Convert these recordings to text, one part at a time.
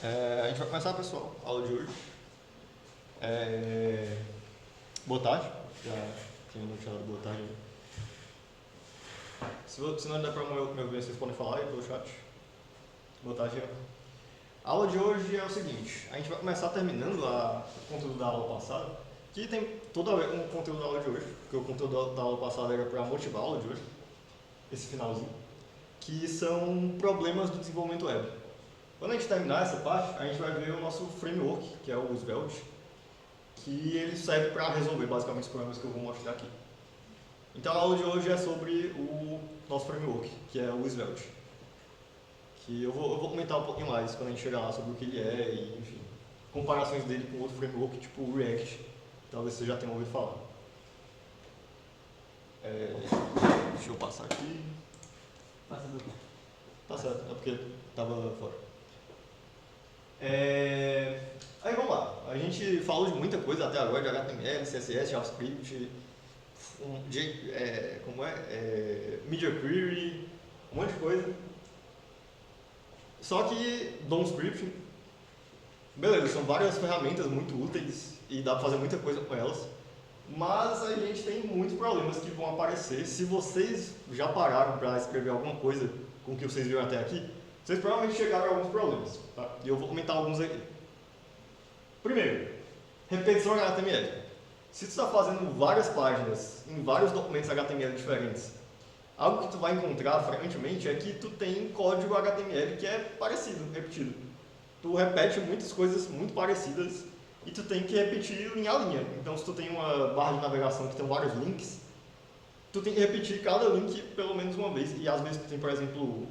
A gente vai começar, pessoal, a aula de hoje. Boa tarde. Já tinha anunciado boa tarde. Se não der para me ouvir, vocês podem falar aí pelo chat. Boa tarde, Ian. A aula de hoje é o seguinte: a gente vai começar terminando o conteúdo da aula passada, que tem tudo a ver com o conteúdo da aula de hoje, porque o conteúdo da aula passada era para motivar a aula de hoje, esse finalzinho, que são problemas do desenvolvimento web. Quando a gente terminar essa parte, a gente vai ver o nosso framework, que é o Svelte, que ele serve para resolver basicamente os problemas que eu vou mostrar aqui. Então a aula de hoje é sobre o nosso framework, que é o Svelte. Que eu vou comentar um pouquinho mais quando a gente chegar lá sobre o que ele é e, enfim, comparações dele com outro framework, tipo o React. Talvez vocês já tenham ouvido falar. Deixa eu passar aqui. Passa do quê? Tá certo, é porque estava fora. Aí vamos lá, a gente falou de muita coisa até agora, de HTML, CSS, JavaScript, Media Query, um monte de coisa. Só que DOM Script, beleza, são várias ferramentas muito úteis e dá para fazer muita coisa com elas, mas a gente tem muitos problemas que vão aparecer. Se vocês já pararam para escrever alguma coisa com o que vocês viram até aqui, vocês provavelmente chegaram a alguns problemas, tá? E eu vou comentar alguns aqui. Primeiro, repetição em HTML. Se tu está fazendo várias páginas em vários documentos HTML diferentes, algo que tu vai encontrar frequentemente é que tu tem código HTML que é parecido, repetido. Tu repete muitas coisas muito parecidas e tu tem que repetir linha a linha. Então, se tu tem uma barra de navegação que tem vários links, tu tem que repetir cada link pelo menos uma vez. E às vezes tu tem, por exemplo,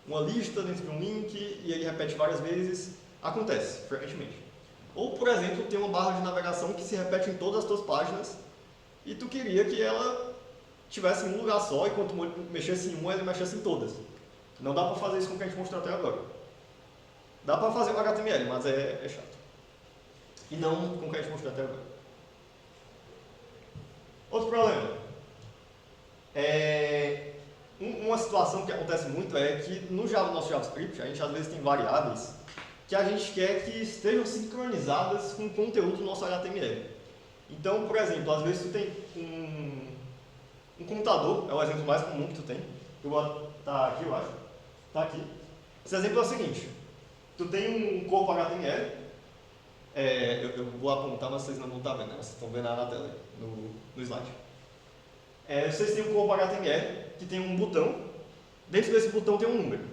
uma lista dentro de um link e aí repete várias vezes. Acontece, frequentemente. Ou, por exemplo, tem uma barra de navegação que se repete em todas as tuas páginas e tu queria que ela tivesse em um lugar só e quando tu mexesse em uma, ele mexesse em todas. Não dá para fazer isso com o que a gente mostrou até agora. Dá para fazer com HTML, mas é chato. E não com o que a gente mostrou até agora. Outro problema. Uma situação que acontece muito é que no nosso JavaScript, a gente às vezes tem variáveis que a gente quer que estejam sincronizadas com o conteúdo do nosso HTML. Então, por exemplo, às vezes tu tem um computador, é o exemplo mais comum que tu tem. Eu vou botar aqui, eu acho. Tá aqui. Esse exemplo é o seguinte. Tu tem um corpo HTML. Eu vou apontar, mas vocês não vão estar vendo, né? Vocês estão vendo na tela, no slide. Vocês têm um corpo HTML que tem um botão. Dentro desse botão tem um número.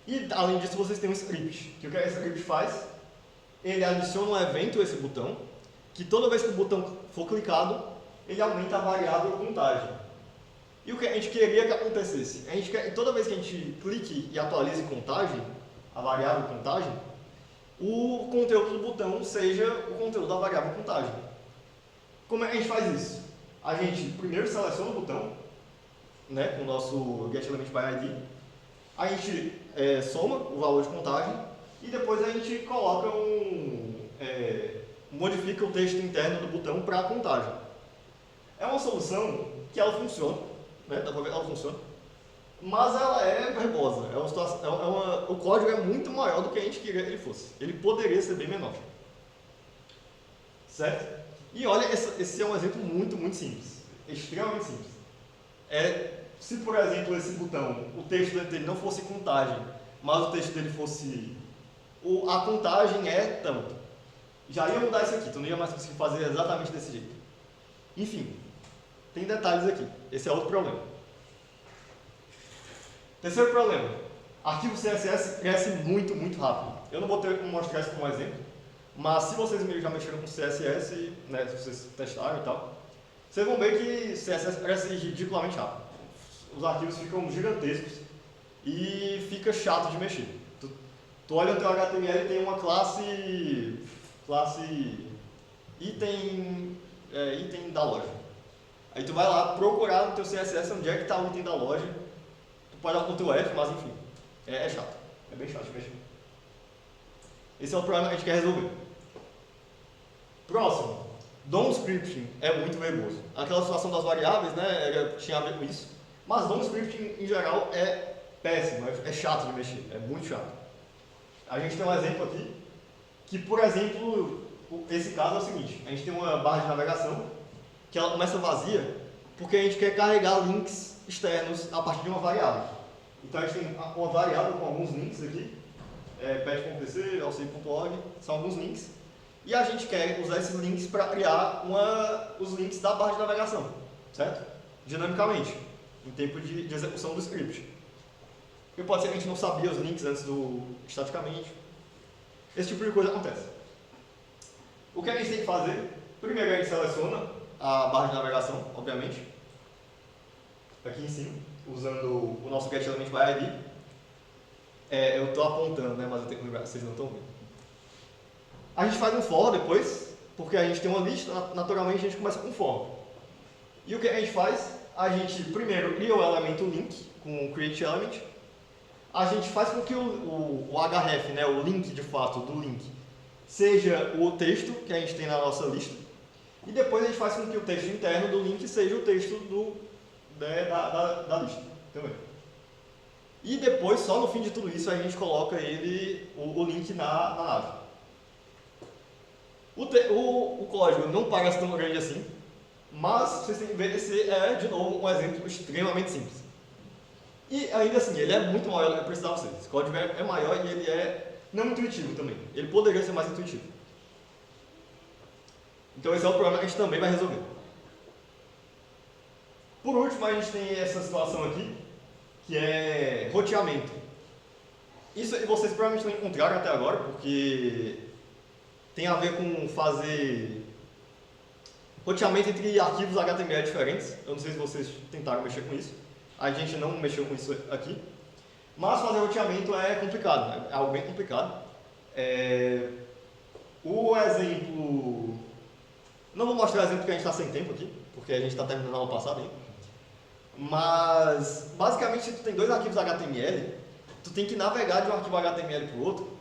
E, além disso, vocês têm um script. Que o que esse script faz? Ele adiciona um evento a esse botão, que toda vez que o botão for clicado, ele aumenta a variável contagem. E o que a gente queria que acontecesse? A gente quer que toda vez que a gente clique e atualize contagem, a variável contagem, o conteúdo do botão seja o conteúdo da variável contagem. Como é que a gente faz isso? A gente primeiro seleciona o botão, né, com o nosso getElementById, a gente soma o valor de contagem e depois a gente coloca modifica o texto interno do botão para a contagem. É uma solução que ela funciona, né? Dá para ver que ela funciona, mas ela é verbosa. O código é muito maior do que a gente queria que ele fosse. Ele poderia ser bem menor. Certo? E olha, esse é um exemplo muito, muito simples. Extremamente simples. Se, por exemplo, esse botão, o texto dele não fosse contagem, mas o texto dele fosse... a contagem é tanto. Já ia mudar isso aqui, tu não ia mais conseguir fazer exatamente desse jeito. Enfim, tem detalhes aqui. Esse é outro problema. Terceiro problema. Arquivo CSS cresce muito, muito rápido. Eu não vou ter como mostrar isso como exemplo, mas se vocês já mexeram com CSS, né, se vocês testaram e tal, vocês vão ver que CSS cresce ridiculamente rápido. Os arquivos ficam gigantescos e fica chato de mexer. Tu olha o teu HTML e tem uma classe item da loja. Aí tu vai lá procurar no teu CSS onde é que está o item da loja. Tu pode dar com o teu F, mas enfim, é chato. É bem chato de mexer. Esse é o problema que a gente quer resolver. Próximo. DOM scripting é muito verboso. Aquela situação das variáveis, né, tinha a ver com isso. Mas DOM scripting, em geral, é péssimo, é chato de mexer, é muito chato. A gente tem um exemplo aqui, que por exemplo, esse caso é o seguinte, a gente tem uma barra de navegação, que ela começa vazia, porque a gente quer carregar links externos a partir de uma variável. Então a gente tem uma variável com alguns links aqui, pet.pc, alci.org, são alguns links, e a gente quer usar esses links para criar os links da barra de navegação, certo? Dinamicamente, em tempo de execução do script. Porque pode ser que a gente não sabia os links antes estaticamente. Esse tipo de coisa acontece. O que a gente tem que fazer? Primeiro a gente seleciona a barra de navegação, obviamente, aqui em cima, usando o nosso getElementById. Eu estou apontando, né, mas eu tenho que lembrar, vocês não estão vendo. A gente faz um for depois, porque a gente tem uma lista, naturalmente a gente começa com for. E o que a gente faz? A gente primeiro cria o elemento link com o createElement. A gente faz com que o href, né, o link de fato do link, seja o texto que a gente tem na nossa lista. E depois a gente faz com que o texto interno do link seja o texto da lista também. E depois, só no fim de tudo isso, a gente coloca o link na nave. O código não parece tão grande assim, mas vocês têm que ver, esse é, de novo, um exemplo extremamente simples. E ainda assim, ele é muito maior do que eu precisava ser. Esse código é maior e ele é não intuitivo também. Ele poderia ser mais intuitivo. Então esse é o problema que a gente também vai resolver. Por último, a gente tem essa situação aqui, que é roteamento. Isso vocês provavelmente não encontraram até agora, porque tem a ver com fazer roteamento entre arquivos HTML diferentes. Eu não sei se vocês tentaram mexer com isso. A gente não mexeu com isso aqui. Mas fazer roteamento é complicado, é algo bem complicado. O exemplo... Não vou mostrar o exemplo porque a gente está sem tempo aqui, porque a gente está terminando a aula passada ainda. Mas, basicamente, se tu tem dois arquivos HTML, tu tem que navegar de um arquivo HTML para o outro.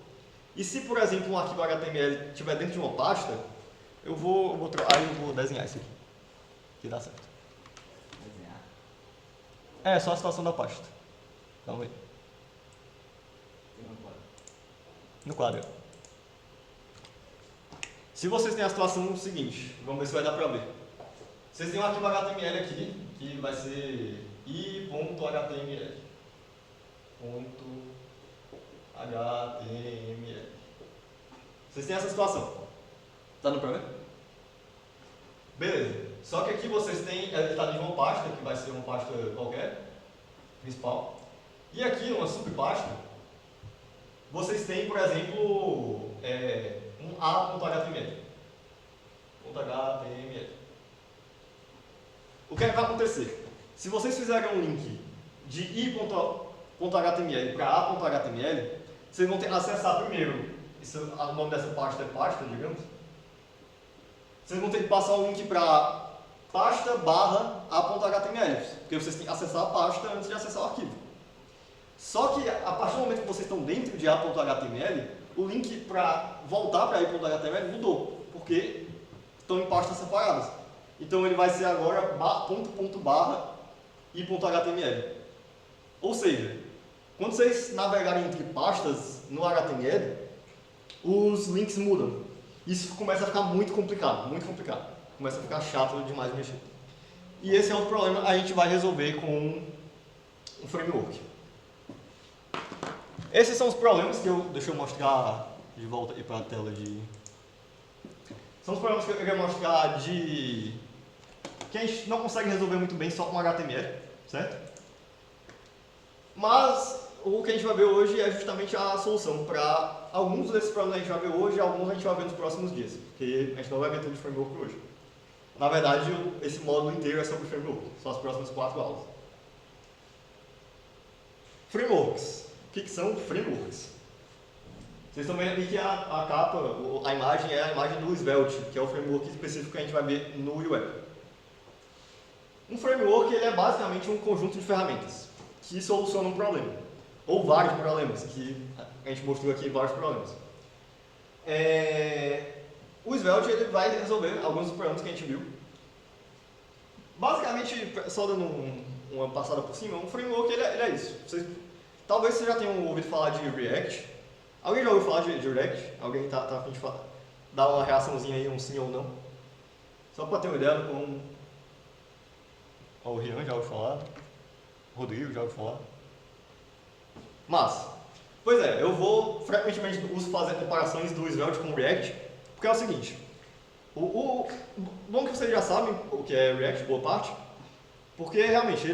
E se, por exemplo, um arquivo HTML estiver dentro de uma pasta, aí eu vou desenhar isso aqui, que dá certo. Desenhar? É, só a situação da pasta. Vamos ver. No quadro. Se vocês têm a situação seguinte, vamos ver se vai dar para ver. Vocês têm um arquivo HTML aqui, que vai ser i.html. .html. Vocês têm essa situação. Tá dando para ver? Beleza. Só que aqui vocês têm, ele está dentro de uma pasta, que vai ser uma pasta qualquer, principal. E aqui, uma subpasta, vocês têm, por exemplo, um a.html. .html. O que vai acontecer? Se vocês fizerem um link de i.html para a.html, vocês vão ter que acessar primeiro, o nome dessa pasta é pasta, digamos. Vocês vão ter que passar o link para pasta/a.html, porque vocês têm que acessar a pasta antes de acessar o arquivo. Só que a partir do momento que vocês estão dentro de a.html, o link para voltar para i.html mudou, porque estão em pastas separadas. Então ele vai ser agora .i.html. Ou seja, quando vocês navegarem entre pastas no HTML, os links mudam. Isso começa a ficar muito complicado, muito complicado. Começa a ficar chato demais de mexer. E esse é outro problema que a gente vai resolver com um framework. Esses são os problemas que deixa eu mostrar de volta aí para a tela de... São os problemas que eu queria mostrar que a gente não consegue resolver muito bem só com HTML, certo? Mas o que a gente vai ver hoje é justamente a solução para alguns desses problemas que a gente vai ver hoje e alguns a gente vai ver nos próximos dias, porque a gente não vai ver tudo de framework hoje. Na verdade, esse módulo inteiro é sobre framework, só as próximas 4 aulas. Frameworks. O que são frameworks? Vocês estão vendo aqui que a capa, a imagem é a imagem do Svelte, que é o framework específico que a gente vai ver no web. Um framework ele é basicamente um conjunto de ferramentas que solucionam um problema, ou vários problemas, que a gente mostrou aqui vários problemas. O Svelte ele vai resolver alguns dos problemas que a gente viu. Basicamente, só dando uma passada por cima, um framework ele é isso. Talvez vocês já tenham ouvido falar de React. Alguém já ouviu falar de React? Alguém tá a fim de dar uma reaçãozinha aí, um sim ou não? Só para ter uma ideia como... Ó, o Rian já ouviu falar. O Rodrigo já ouviu falar. Mas, pois é, eu vou frequentemente uso fazer comparações do Svelte com o React, porque é o seguinte, bom que vocês já sabem o que é React, boa parte, porque realmente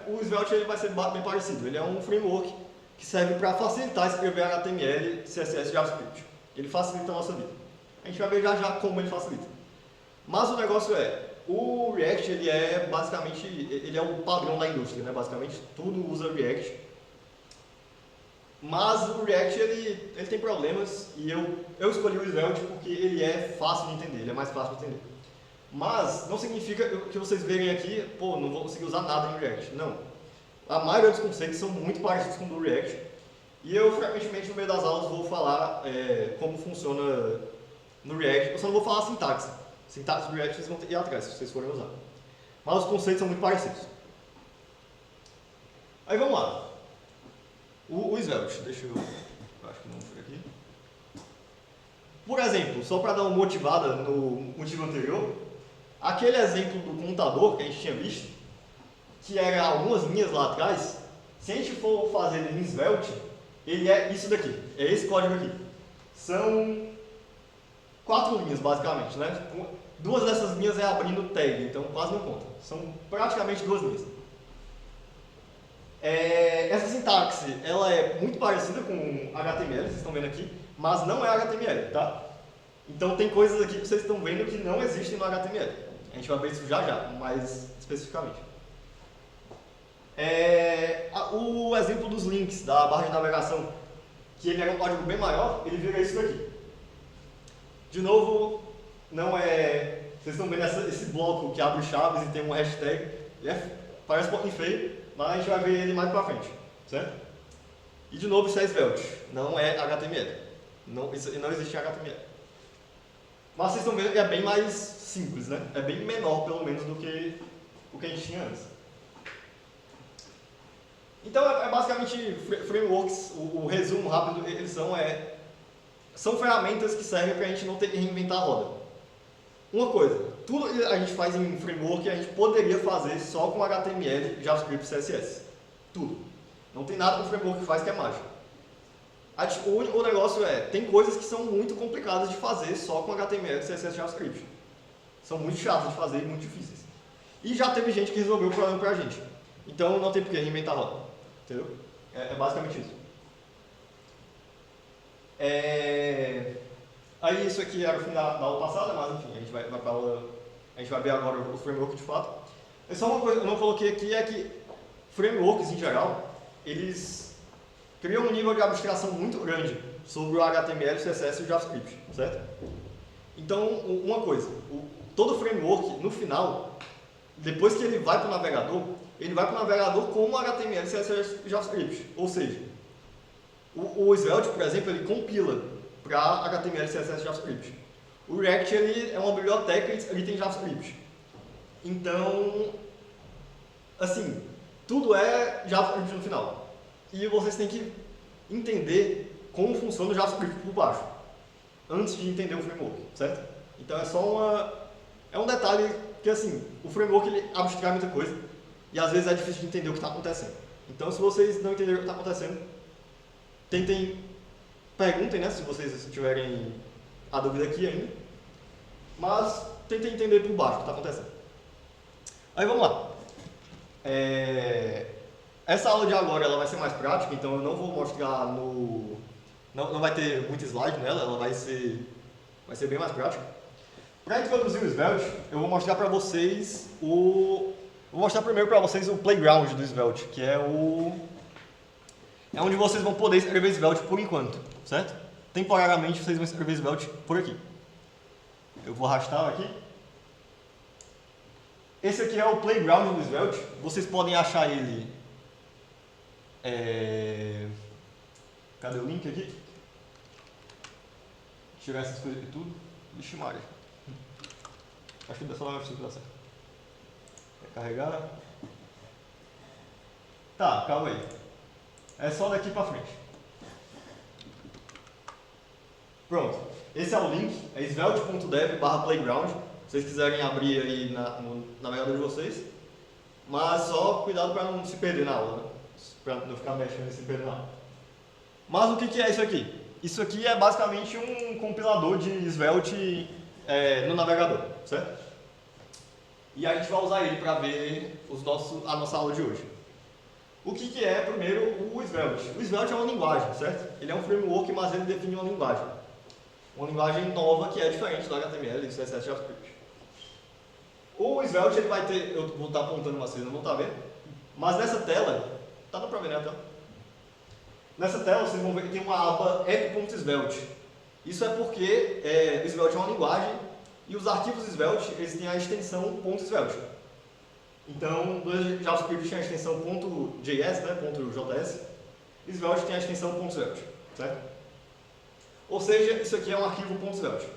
o Svelte ele vai ser bem parecido, ele é um framework que serve para facilitar escrever HTML, CSS e JavaScript. Ele facilita a nossa vida. A gente vai ver já como ele facilita. Mas o negócio o React ele é basicamente, ele é o padrão da indústria, né? Basicamente tudo usa React. Mas o React ele tem problemas e eu escolhi o Svelte porque ele é fácil de entender, ele é mais fácil de entender. Mas não significa que vocês verem aqui, pô, não vou conseguir usar nada no React. Não. A maioria dos conceitos são muito parecidos com o do React. E eu, frequentemente, no meio das aulas, vou falar como funciona no React. Eu só não vou falar a sintaxe. Sintaxe do React vocês vão ter que ir atrás, se vocês forem usar. Mas os conceitos são muito parecidos. Aí vamos lá. O Svelte, deixa eu acho que não foi aqui. Por exemplo, só para dar uma motivada no motivo anterior, aquele exemplo do contador que a gente tinha visto, que era algumas linhas lá atrás, se a gente for fazer ele em Svelte, ele é isso daqui, é esse código aqui. São 4 linhas basicamente, né? 2 dessas linhas é abrindo tag, então quase não conta. São praticamente 2 linhas. Essa sintaxe, ela é muito parecida com HTML, vocês estão vendo aqui, mas não é HTML, tá? Então tem coisas aqui que vocês estão vendo que não existem no HTML. A gente vai ver isso já, mais especificamente. O exemplo dos links da barra de navegação, que ele era um código bem maior, ele vira isso daqui. De novo, não é... Vocês estão vendo esse bloco que abre chaves e tem um hashtag, parece um pouquinho feio, mas a gente vai ver ele mais pra frente, certo? E de novo, isso é Svelte, não é HTML. Isso não existe em HTML. Mas vocês estão vendo que é bem mais simples, né? É bem menor, pelo menos, do que o que a gente tinha antes. Então, basicamente frameworks, o resumo rápido, eles são ferramentas que servem para a gente não ter que reinventar a roda. Uma coisa, tudo que a gente faz em framework a gente poderia fazer só com HTML, JavaScript e CSS. Tudo. Não tem nada que o framework faz que é mágico. O negócio tem coisas que são muito complicadas de fazer só com HTML, CSS e JavaScript. São muito chatas de fazer e muito difíceis. E já teve gente que resolveu o problema pra gente. Então não tem por que reinventar a roda. Entendeu? É basicamente isso. Aí isso aqui era o fim da aula passada, mas enfim, a gente vai pra aula, a gente vai ver agora o framework de fato. Só uma coisa que eu não coloquei aqui é que frameworks em geral, eles criam um nível de abstração muito grande sobre o HTML, CSS e o JavaScript, certo? Então, uma coisa, todo framework, no final, depois que ele vai para o navegador, ele vai para o navegador como HTML, CSS e JavaScript. Ou seja, o Svelte, por exemplo, ele compila para HTML, CSS e JavaScript. O React ele é uma biblioteca e ele tem JavaScript. Então, assim, tudo é JavaScript no final. E vocês têm que entender como funciona o JavaScript por baixo, antes de entender o framework, certo? Então é um detalhe que, assim, o framework ele abstrai muita coisa e às vezes é difícil de entender o que está acontecendo. Então, se vocês não entenderem o que está acontecendo, perguntem, né, se vocês tiverem a dúvida aqui ainda, mas tentem entender por baixo o que está acontecendo. Aí vamos lá. Essa aula de agora ela vai ser mais prática, então eu não vou mostrar não vai ter muito slide nela, ela vai ser bem mais prática. Para introduzir o Svelte, eu vou mostrar para vocês vou mostrar primeiro para vocês o playground do Svelte, que é onde vocês vão poder escrever Svelte por enquanto, certo? Temporariamente vocês vão escrever Svelte por aqui. Eu vou arrastar aqui. Esse aqui é o playground do Svelte. Vocês podem achar ele... Cadê o link aqui? Tirar essas coisas aqui tudo. Vixe Maria. Acho que só não é preciso dar certo. Carregar. Tá, calma aí. É só daqui pra frente. Pronto. Esse é o link, é svelte.dev/playground. Se vocês quiserem abrir aí no navegador de vocês. Mas só cuidado para não se perder na aula, né? Para não ficar mexendo e se perder na aula. Mas o que é isso aqui? Isso aqui é basicamente um compilador de Svelte no navegador, certo? E a gente vai usar ele para ver a nossa aula de hoje. O que é, primeiro, o Svelte? O Svelte é uma linguagem, certo? Ele é um framework, mas ele define uma linguagem. Uma linguagem nova que é diferente do HTML e do CSS e JavaScript. O Svelte ele vai ter, eu vou estar apontando vocês, não vão estar vendo, mas nessa tela, tá dando para ver, né, a tela? Nessa tela vocês vão ver que tem uma aba app.svelte. Isso é porque o Svelte é uma linguagem e os arquivos Svelte eles têm a extensão .svelte. Então, do JavaScript tem a extensão .js, né, .js, e Svelte tem a extensão .svelte, certo? Ou seja, isso aqui é um arquivo .svelte.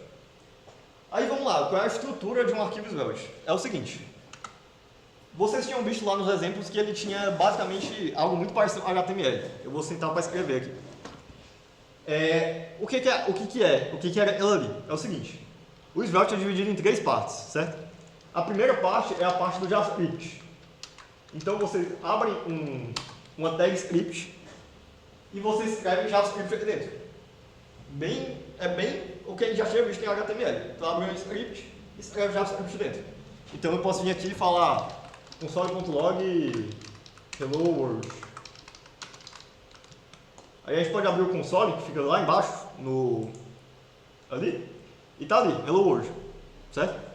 Aí vamos lá, qual é a estrutura de um arquivo Svelte? É o seguinte, vocês tinham visto lá nos exemplos que ele tinha basicamente algo muito parecido com HTML. Eu vou sentar para escrever aqui. O que era ele ali? É o seguinte, o Svelte é dividido em 3 partes, certo? A primeira parte é a parte do JavaScript. Então vocês abrem uma tag script e vocês escrevem JavaScript aqui dentro. É bem o que a gente já tinha visto em HTML. Então abre um script e escreve JavaScript dentro. Então eu posso vir aqui e falar console.log hello world. Aí a gente pode abrir o console que fica lá embaixo, ali, e tá ali, hello world, certo?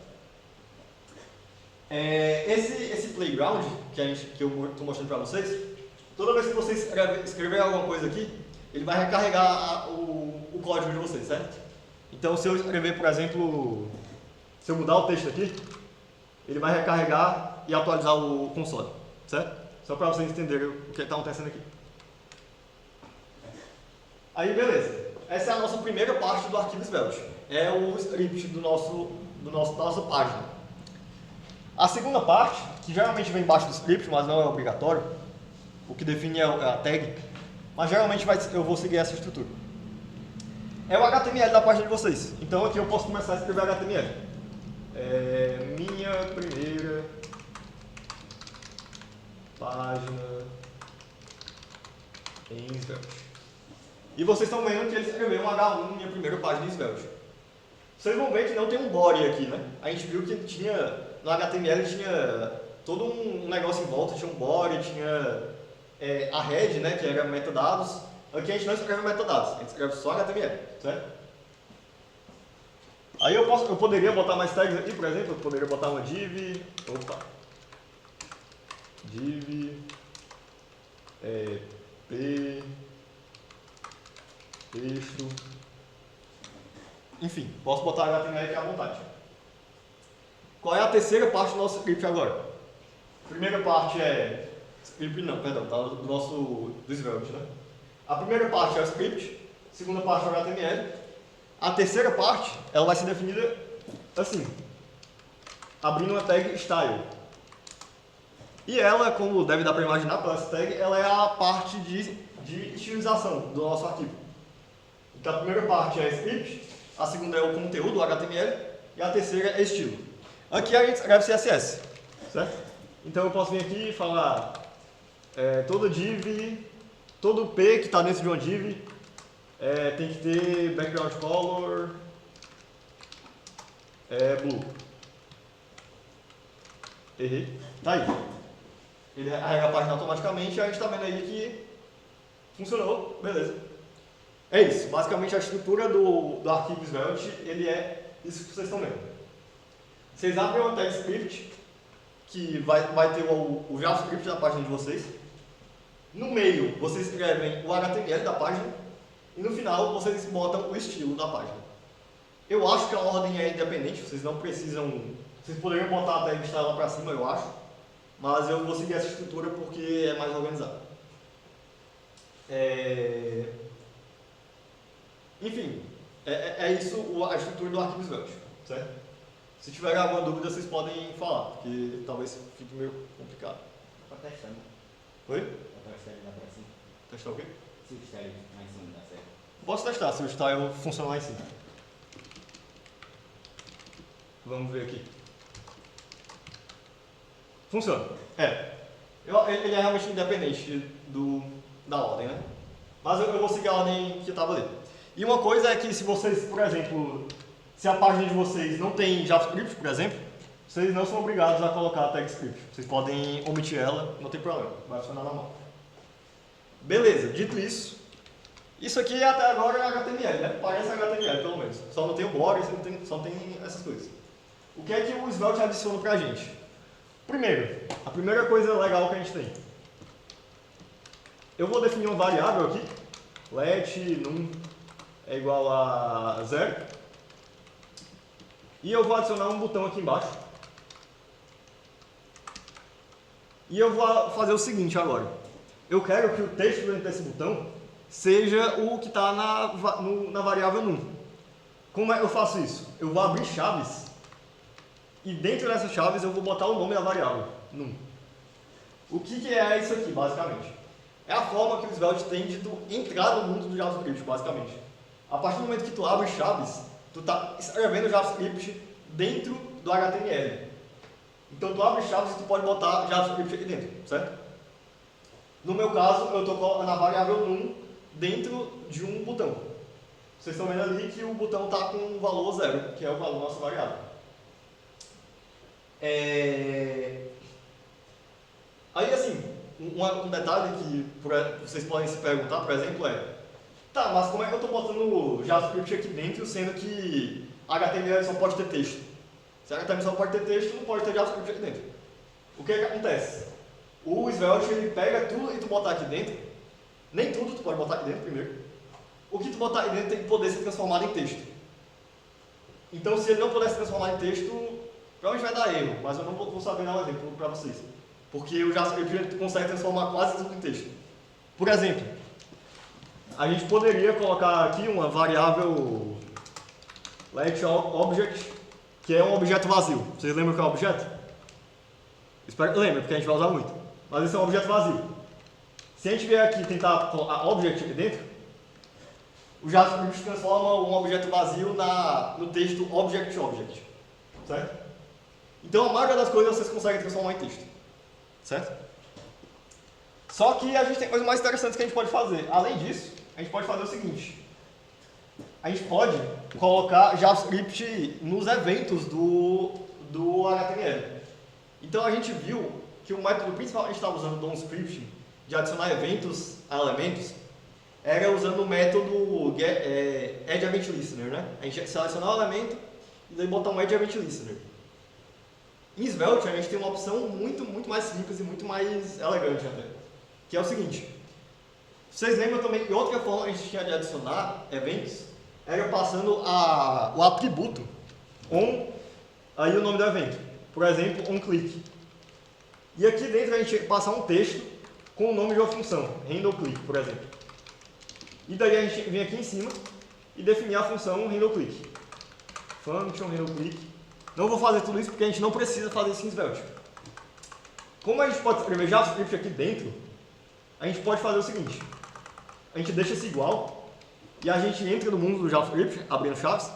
Esse playground que eu estou mostrando para vocês, toda vez que vocês escrever alguma coisa aqui, ele vai recarregar o código de vocês, certo? Então se eu escrever, por exemplo, se eu mudar o texto aqui, ele vai recarregar e atualizar o console, certo? Só para vocês entenderem o que está acontecendo aqui. Aí beleza, essa é a nossa primeira parte do arquivo Svelte, é o script da nossa página. A segunda parte, que geralmente vem embaixo do script, mas não é obrigatório, o que define é a tag, mas geralmente eu vou seguir essa estrutura. É o HTML da página de vocês, então aqui eu posso começar a escrever HTML. Minha primeira página em Svelte. E vocês estão vendo que ele escreveu um H1, minha primeira página em Svelte. Vocês vão ver que não tem um body aqui, né? A gente viu que no HTML tinha todo um negócio em volta, tinha um body, tinha a head, né, que era metadados. Aqui a gente não escreve metadados, a gente escreve só HTML, certo? Aí eu poderia botar mais tags aqui, por exemplo, eu poderia botar uma div, p, texto, enfim, posso botar HTML aqui à vontade. Qual é a terceira parte do nosso script agora? A primeira parte do Svelte, né? A primeira parte é o script, a segunda parte é o HTML. A terceira parte, ela vai ser definida assim, abrindo uma tag style. E ela, como deve dar para imaginar pela essa tag, ela é a parte de estilização do nosso arquivo. Então a primeira parte é script, a segunda é o conteúdo, o HTML, e a terceira é estilo. Aqui a gente escreve CSS, certo? Então eu posso vir aqui e falar todo div, todo P que está dentro de uma div tem que ter background color blue. Errei. Tá aí. Ele carrega a página automaticamente e a gente está vendo aí que funcionou, beleza. É isso, basicamente a estrutura do arquivo Svelte, ele é isso que vocês estão vendo. Vocês abrem uma tag script, que vai ter o JavaScript da página de vocês. No meio, vocês escrevem o HTML da página. E no final, vocês botam o estilo da página. Eu acho que a ordem é independente, vocês não precisam... Vocês poderiam botar a tag style lá pra cima, eu acho. Mas eu vou seguir essa estrutura porque é mais organizado. Enfim, é isso a estrutura do arquivo Svelte, certo? Se tiver alguma dúvida, vocês podem falar, porque talvez fique meio complicado. Tá testando. Oi? Tá testando lá pra cima. Testar o quê? Se o style lá em cima dá certo. Posso testar se o style funciona lá em cima. Vamos ver aqui. Funciona. Ele é realmente independente da ordem, né? Mas eu vou seguir a ordem que estava ali. E uma coisa é que se vocês, por exemplo, se a página de vocês não tem JavaScript, por exemplo, vocês não são obrigados a colocar a tag script. Vocês podem omitir ela, não tem problema, vai funcionar normal. Beleza, dito isso, isso aqui até agora é HTML, né? Parece HTML pelo menos. Só não tem o body, só tem essas coisas. O que é que o Svelte adiciona pra gente? Primeiro, a primeira coisa legal que a gente tem. Eu vou definir uma variável aqui, let num é igual a 0. E eu vou adicionar um botão aqui embaixo. E eu vou fazer o seguinte agora. Eu quero que o texto dentro desse botão seja o que está na variável num. Como é que eu faço isso? Eu vou abrir chaves e dentro dessas chaves eu vou botar o nome da variável, num. O que é isso aqui, basicamente? É a forma que o Svelte tem de tu entrar no mundo do JavaScript, basicamente. A partir do momento que tu abre chaves, tu está escrevendo JavaScript dentro do HTML. Então tu abre chaves e tu pode botar JavaScript aqui dentro, certo? No meu caso, eu estou colocando a variável num dentro de um botão. Vocês estão vendo ali que o botão está com um valor 0, que é o valor da nossa variável. Aí assim, um detalhe que vocês podem se perguntar, por exemplo, tá, mas como é que eu estou botando JavaScript aqui dentro, sendo que HTML só pode ter texto? Se HTML só pode ter texto, não pode ter JavaScript aqui dentro. O que é que acontece? O Svelte ele pega tudo e tu botar aqui dentro. Nem tudo tu pode botar aqui dentro primeiro. O que tu botar aqui dentro tem que poder ser transformado em texto. Então se ele não puder se transformar em texto, provavelmente vai dar erro, mas eu não vou saber dar um exemplo para vocês. Porque o JavaScript consegue transformar quase tudo em texto. Por exemplo, a gente poderia colocar aqui uma variável letObject, que é um objeto vazio. Vocês lembram o que é objeto? Espero que lembrem, porque a gente vai usar muito. Mas esse é um objeto vazio. Se a gente vier aqui e tentar colocar object aqui dentro, o JavaScript transforma um objeto vazio no texto object. Certo? Então a maioria das coisas vocês conseguem transformar em texto. Certo? Só que a gente tem coisas mais interessantes que a gente pode fazer. Além disso, a gente pode fazer o seguinte. A gente pode colocar JavaScript nos eventos do HTML. Então a gente viu que o método principal que a gente estava usando do script de adicionar eventos a elementos era usando o método addEventListener, né? A gente selecionar o elemento e daí botar um addEventListener. Em Svelte a gente tem uma opção muito mais simples e muito mais elegante até, que é o seguinte. Vocês lembram também que outra forma que a gente tinha de adicionar eventos era passando o atributo on, aí o nome do evento. Por exemplo, onClick. E aqui dentro a gente passa um texto com o nome de uma função, handleClick, por exemplo. E daí a gente vem aqui em cima e definir a função handleClick. Function handleClick. Não vou fazer tudo isso porque a gente não precisa fazer isso em Svelte. Como a gente pode escrever JavaScript aqui dentro, a gente pode fazer o seguinte. A gente deixa isso igual e a gente entra no mundo do JavaScript, abrindo chaves,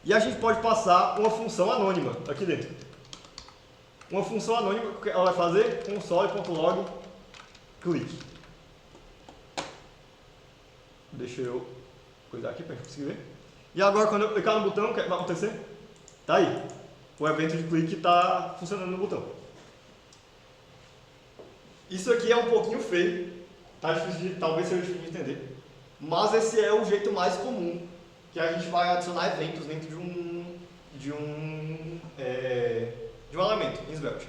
e a gente pode passar uma função anônima aqui dentro. Uma função anônima que ela vai fazer console.log click. Deixa eu coisar aqui para a gente conseguir ver. E agora quando eu clicar no botão, o que vai acontecer? Tá aí. O evento de clique está funcionando no botão. Isso aqui é um pouquinho feio. Tá difícil talvez seja difícil de entender. Mas esse é o jeito mais comum que a gente vai adicionar eventos dentro de um elemento em Svelte.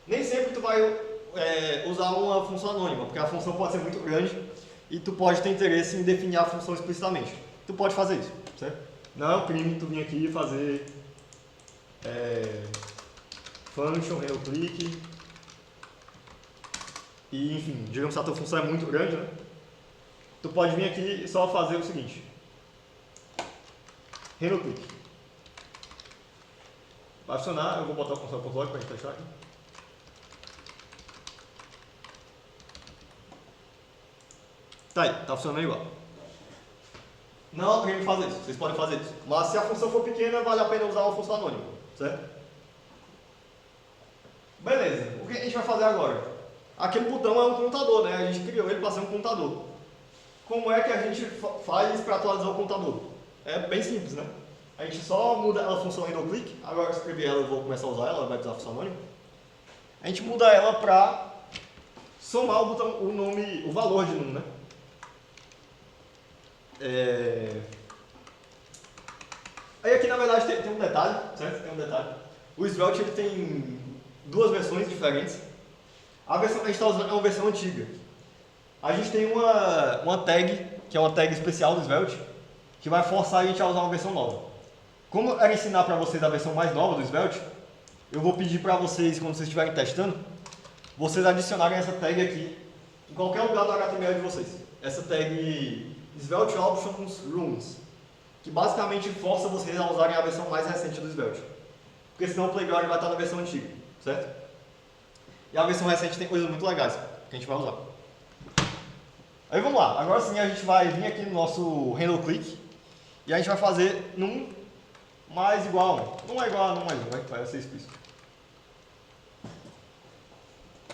Nem sempre tu vai usar uma função anônima, porque a função pode ser muito grande e tu pode ter interesse em definir a função explicitamente. Tu pode fazer isso, certo? Não é um crime tu vir aqui e fazer function, handleClick e enfim, digamos que a tua função é muito grande, né? Tu pode vir aqui e só fazer o seguinte. handleClick. Vai funcionar, eu vou botar o console.log para a gente testar aqui. Tá aí, tá funcionando igual. Não aprende a fazer isso, vocês podem fazer isso. Mas se a função for pequena, vale a pena usar uma função anônima, certo? Beleza, o que a gente vai fazer agora? Aquele botão é um contador, né? A gente criou ele para ser um contador. Como é que a gente faz para atualizar o contador? É bem simples, né? A gente só muda a função handleClick. Agora que eu escrevi ela, eu vou começar a usar ela, vai precisar a função anônima. A gente muda ela para somar o botão, o valor de num, né? Aí aqui na verdade tem um detalhe, certo? Tem um detalhe. O Svelte ele tem duas versões diferentes. A versão que a gente está usando é uma versão antiga. A gente tem uma tag, que é uma tag especial do Svelte, que vai forçar a gente a usar uma versão nova. Como eu quero ensinar para vocês a versão mais nova do Svelte, eu vou pedir para vocês, quando vocês estiverem testando, vocês adicionarem essa tag aqui em qualquer lugar do HTML de vocês. Essa tag Svelte Options Rules, que basicamente força vocês a usarem a versão mais recente do Svelte. Porque senão o Playground vai estar na versão antiga, certo? E a versão recente tem coisas muito legais que a gente vai usar. Aí vamos lá, agora sim a gente vai vir aqui no nosso handleClick e a gente vai fazer num mais igual a 1. Não é igual a num mais 1, vai ser explícito.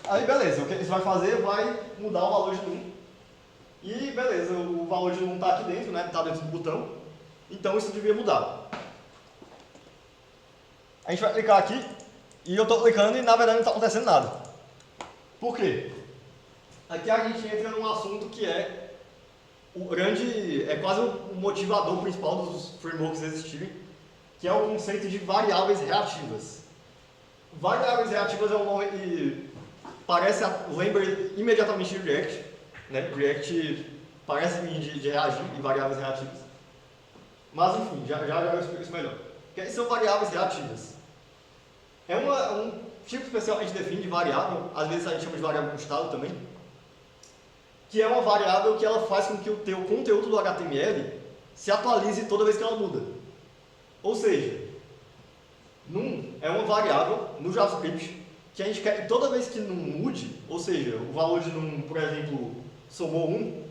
Aí beleza, o que você vai fazer vai mudar o valor de num. E beleza, o valor de num está aqui dentro, né? Está dentro do botão. Então isso devia mudar. A gente vai clicar aqui e eu estou clicando e na verdade não está acontecendo nada. Por quê? Aqui a gente entra num assunto que é quase o motivador principal dos frameworks existirem, que é o conceito de variáveis reativas. Variáveis reativas é um nome que lembra imediatamente de React, né? React parece de reagir em variáveis reativas. Mas enfim, já eu explico isso melhor. O que são variáveis reativas? É um tipo especial que a gente define de variável, às vezes a gente chama de variável constado também, que é uma variável que ela faz com que o teu conteúdo do HTML se atualize toda vez que ela muda. Ou seja, num é uma variável no JavaScript que a gente quer que toda vez que num mude, ou seja, o valor de num, por exemplo, somou 1,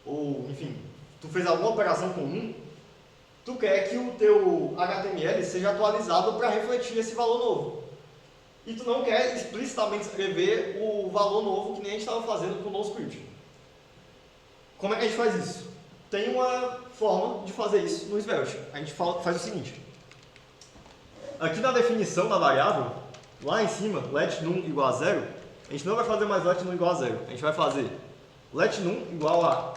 ou enfim, tu fez alguma operação com 1, tu quer que o teu HTML seja atualizado para refletir esse valor novo. E tu não quer explicitamente escrever o valor novo que nem a gente estava fazendo com o NoScript. Como é que a gente faz isso? Tem uma forma de fazer isso no Svelte. A gente faz o seguinte. Aqui na definição da variável, lá em cima, let num igual a 0, a gente não vai fazer mais let num igual a 0. A gente vai fazer let num igual a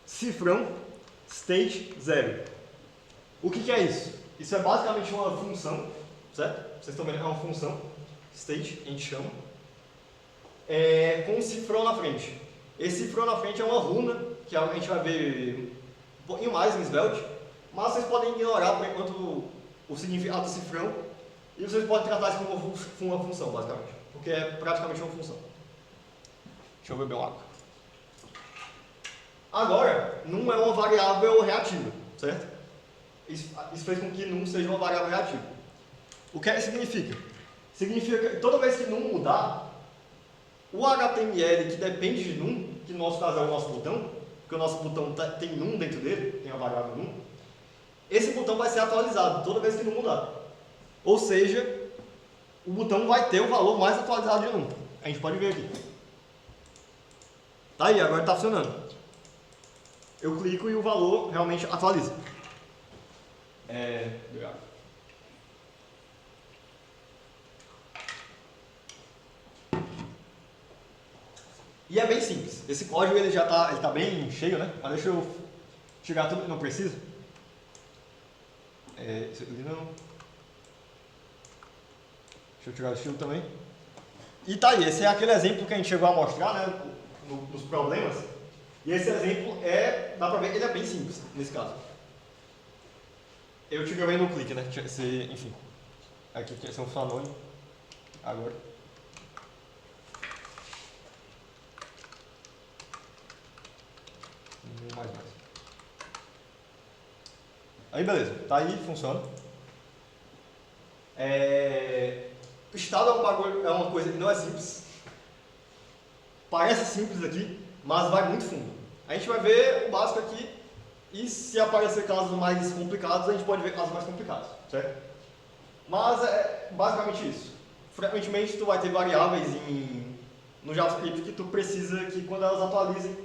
cifrão state 0. O que é isso? Isso é basicamente uma função, certo? Vocês estão vendo que é uma função, state, a gente chama, com um cifrão na frente. Esse cifrão na frente é uma runa, que é algo que a gente vai ver um pouquinho mais em Svelte, mas vocês podem ignorar por enquanto o significado do cifrão e vocês podem tratar isso como uma função, basicamente, porque é praticamente uma função. Deixa eu beber uma água. Agora, num é uma variável reativa, certo? Isso fez com que num seja uma variável reativa. O que significa? Significa que toda vez que num mudar, o HTML que depende de num, que no nosso caso é o nosso botão, porque o nosso botão tem num dentro dele, tem a variável num, esse botão vai ser atualizado toda vez que num mudar. Ou seja, o botão vai ter o valor mais atualizado de num. A gente pode ver aqui. Tá aí, agora está funcionando. Eu clico e o valor realmente atualiza. Obrigado. E é bem simples. Esse código ele já tá bem cheio, né? Mas deixa eu tirar tudo que não precisa. Isso aqui não. Deixa eu tirar o estilo também. E tá aí, esse é aquele exemplo que a gente chegou a mostrar, né? Nos problemas. E esse exemplo dá pra ver que ele é bem simples, nesse caso. Eu te gravei no clique, né? Enfim. Aqui tinha que ser um fanônimo. Agora. Mais. Aí beleza, tá aí, funciona. O estado é uma coisa que não é simples. Parece simples aqui, mas vai muito fundo. A gente vai ver o básico aqui E se aparecer casos mais complicados, a gente pode ver casos mais complicados, certo? Mas é basicamente isso. Frequentemente tu vai ter variáveis no JavaScript que tu precisa que quando elas atualizem,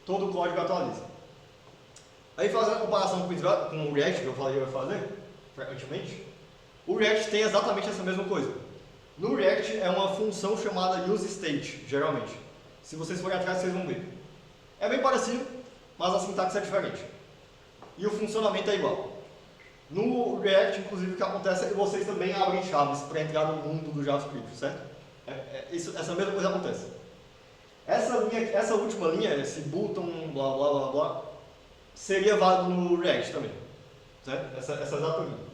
todo o código atualiza. Aí fazendo a comparação com o React, que eu falei que eu ia fazer, frequentemente, o React tem exatamente essa mesma coisa. No React é uma função chamada useState, geralmente. Se vocês forem atrás, vocês vão ver. É bem parecido, mas a sintaxe é diferente. E o funcionamento é igual. No React, inclusive, o que acontece é que vocês também abrem chaves para entrar no mundo do JavaScript, certo? Essa mesma coisa acontece. Essa última linha, esse button, blá blá blá blá, seria válido no React também, certo? Essa exata linha.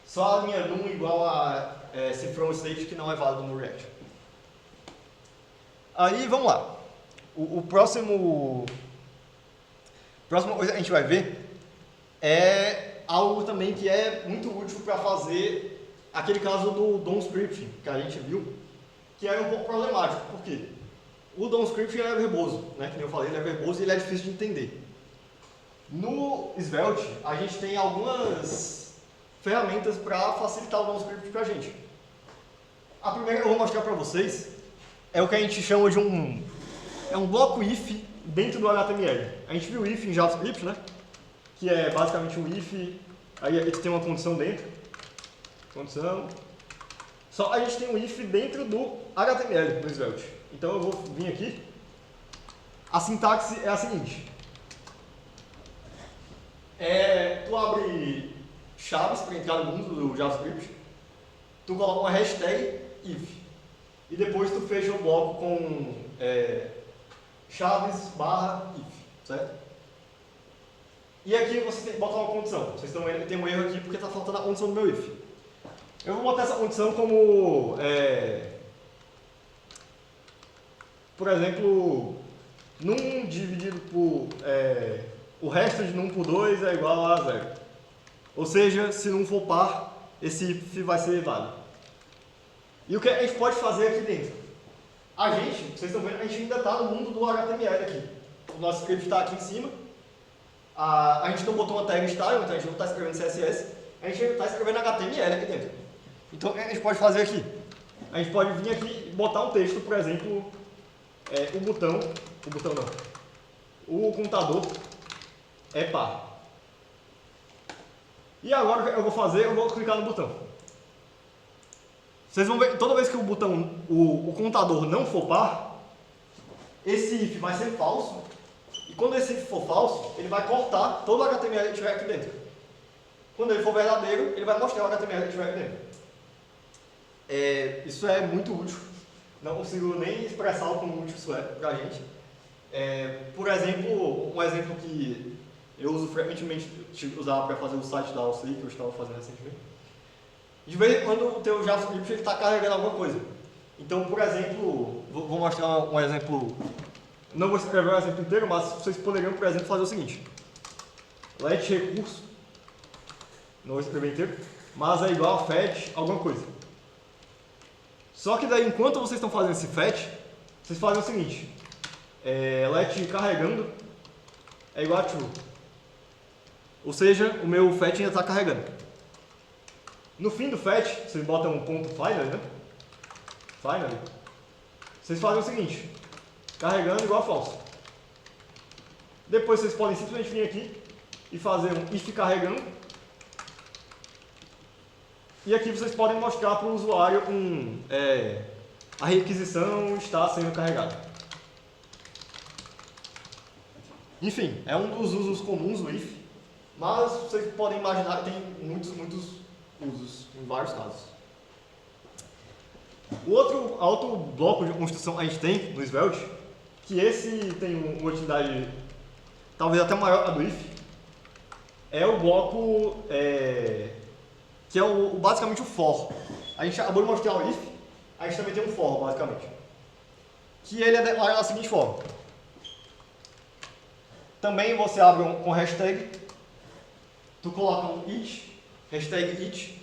Só a linha num igual a esse from state que não é válido no React. Aí, vamos lá. O próxima coisa que a gente vai ver é algo também que é muito útil para fazer aquele caso do DOM scripting que a gente viu, que era um pouco problemático. Por quê? O DOM scripting é verboso, né? Que nem eu falei, ele é verboso e ele é difícil de entender. No Svelte, a gente tem algumas ferramentas para facilitar o DOM script para a gente. A primeira que eu vou mostrar para vocês é o que a gente chama de um bloco if dentro do HTML. A gente viu if em JavaScript, né? Que é basicamente um if, aí a gente tem uma condição dentro, condição. Só a gente tem um if dentro do HTML, do Svelte. Então eu vou vir aqui. A sintaxe é a seguinte. Tu abre chaves para entrar no mundo do JavaScript, tu coloca uma hashtag if, e depois tu fecha o bloco com chaves barra if, certo? E aqui você tem que botar uma condição. Vocês estão vendo que tem um erro aqui porque está faltando a condição do meu if. Eu vou botar essa condição como, por exemplo, num dividido por, o resto de num por 2 é igual a 0. Ou seja, se num for par, esse if vai ser válido. E o que a gente pode fazer aqui dentro? Vocês estão vendo, a gente ainda está no mundo do HTML aqui. O nosso script está aqui em cima. A gente não botou uma tag style, então a gente não está escrevendo CSS. A gente está escrevendo HTML aqui dentro. Então o que a gente pode fazer aqui? A gente pode vir aqui e botar um texto, por exemplo, o contador é par. E agora o que eu vou fazer? Eu vou clicar no botão. Vocês vão ver, toda vez que o contador não for par, esse if vai ser falso. E quando esse if for falso, ele vai cortar todo o HTML que tiver aqui dentro. Quando ele for verdadeiro, ele vai mostrar o HTML que tiver aqui dentro. Isso é muito útil. Não consigo nem expressar o quão útil isso é pra gente. Por exemplo, um exemplo que eu uso frequentemente, usava para fazer o site da Alcei, que eu estava fazendo recentemente. De vez em quando o teu JavaScript está carregando alguma coisa. Então, por exemplo, vou mostrar um exemplo. Não vou escrever o exemplo inteiro, mas vocês poderiam, por exemplo, fazer o seguinte. Let recurso, não vou escrever inteiro, mas é igual a fetch alguma coisa. Só que daí, enquanto vocês estão fazendo esse fetch, vocês fazem o seguinte. Let carregando é igual a true. Ou seja, o meu fetch ainda está carregando. No fim do fetch, vocês botam um ponto finally, né? Finally. Vocês fazem o seguinte. Carregando igual a false. Depois vocês podem simplesmente vir aqui e fazer um if carregando. E aqui vocês podem mostrar para o usuário a requisição está sendo carregada. Enfim, é um dos usos comuns do if, mas vocês podem imaginar que tem muitos usos em vários casos. O outro bloco de construção a gente tem no Svelte, que esse tem uma utilidade talvez até maior que a do if, é o bloco que é basicamente o for. A gente acabou de mostrar o if, a gente também tem um for, basicamente. Que ele é declarado da seguinte forma. Também você abre com hashtag, tu coloca um it, hashtag it,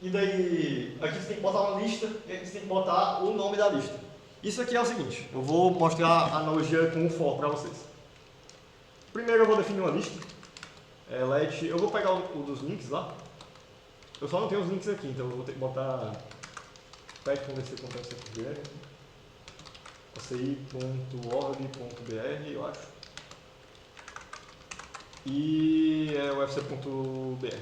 e daí aqui você tem que botar uma lista, e aqui você tem que botar o nome da lista. Isso aqui é o seguinte, eu vou mostrar a analogia com o for para vocês. Primeiro eu vou definir uma lista. Let, eu vou pegar o dos links lá. Eu só não tenho os links aqui, então eu vou ter que botar pet.dc.fc.br, oci.org.br, eu acho. E o ufc.br.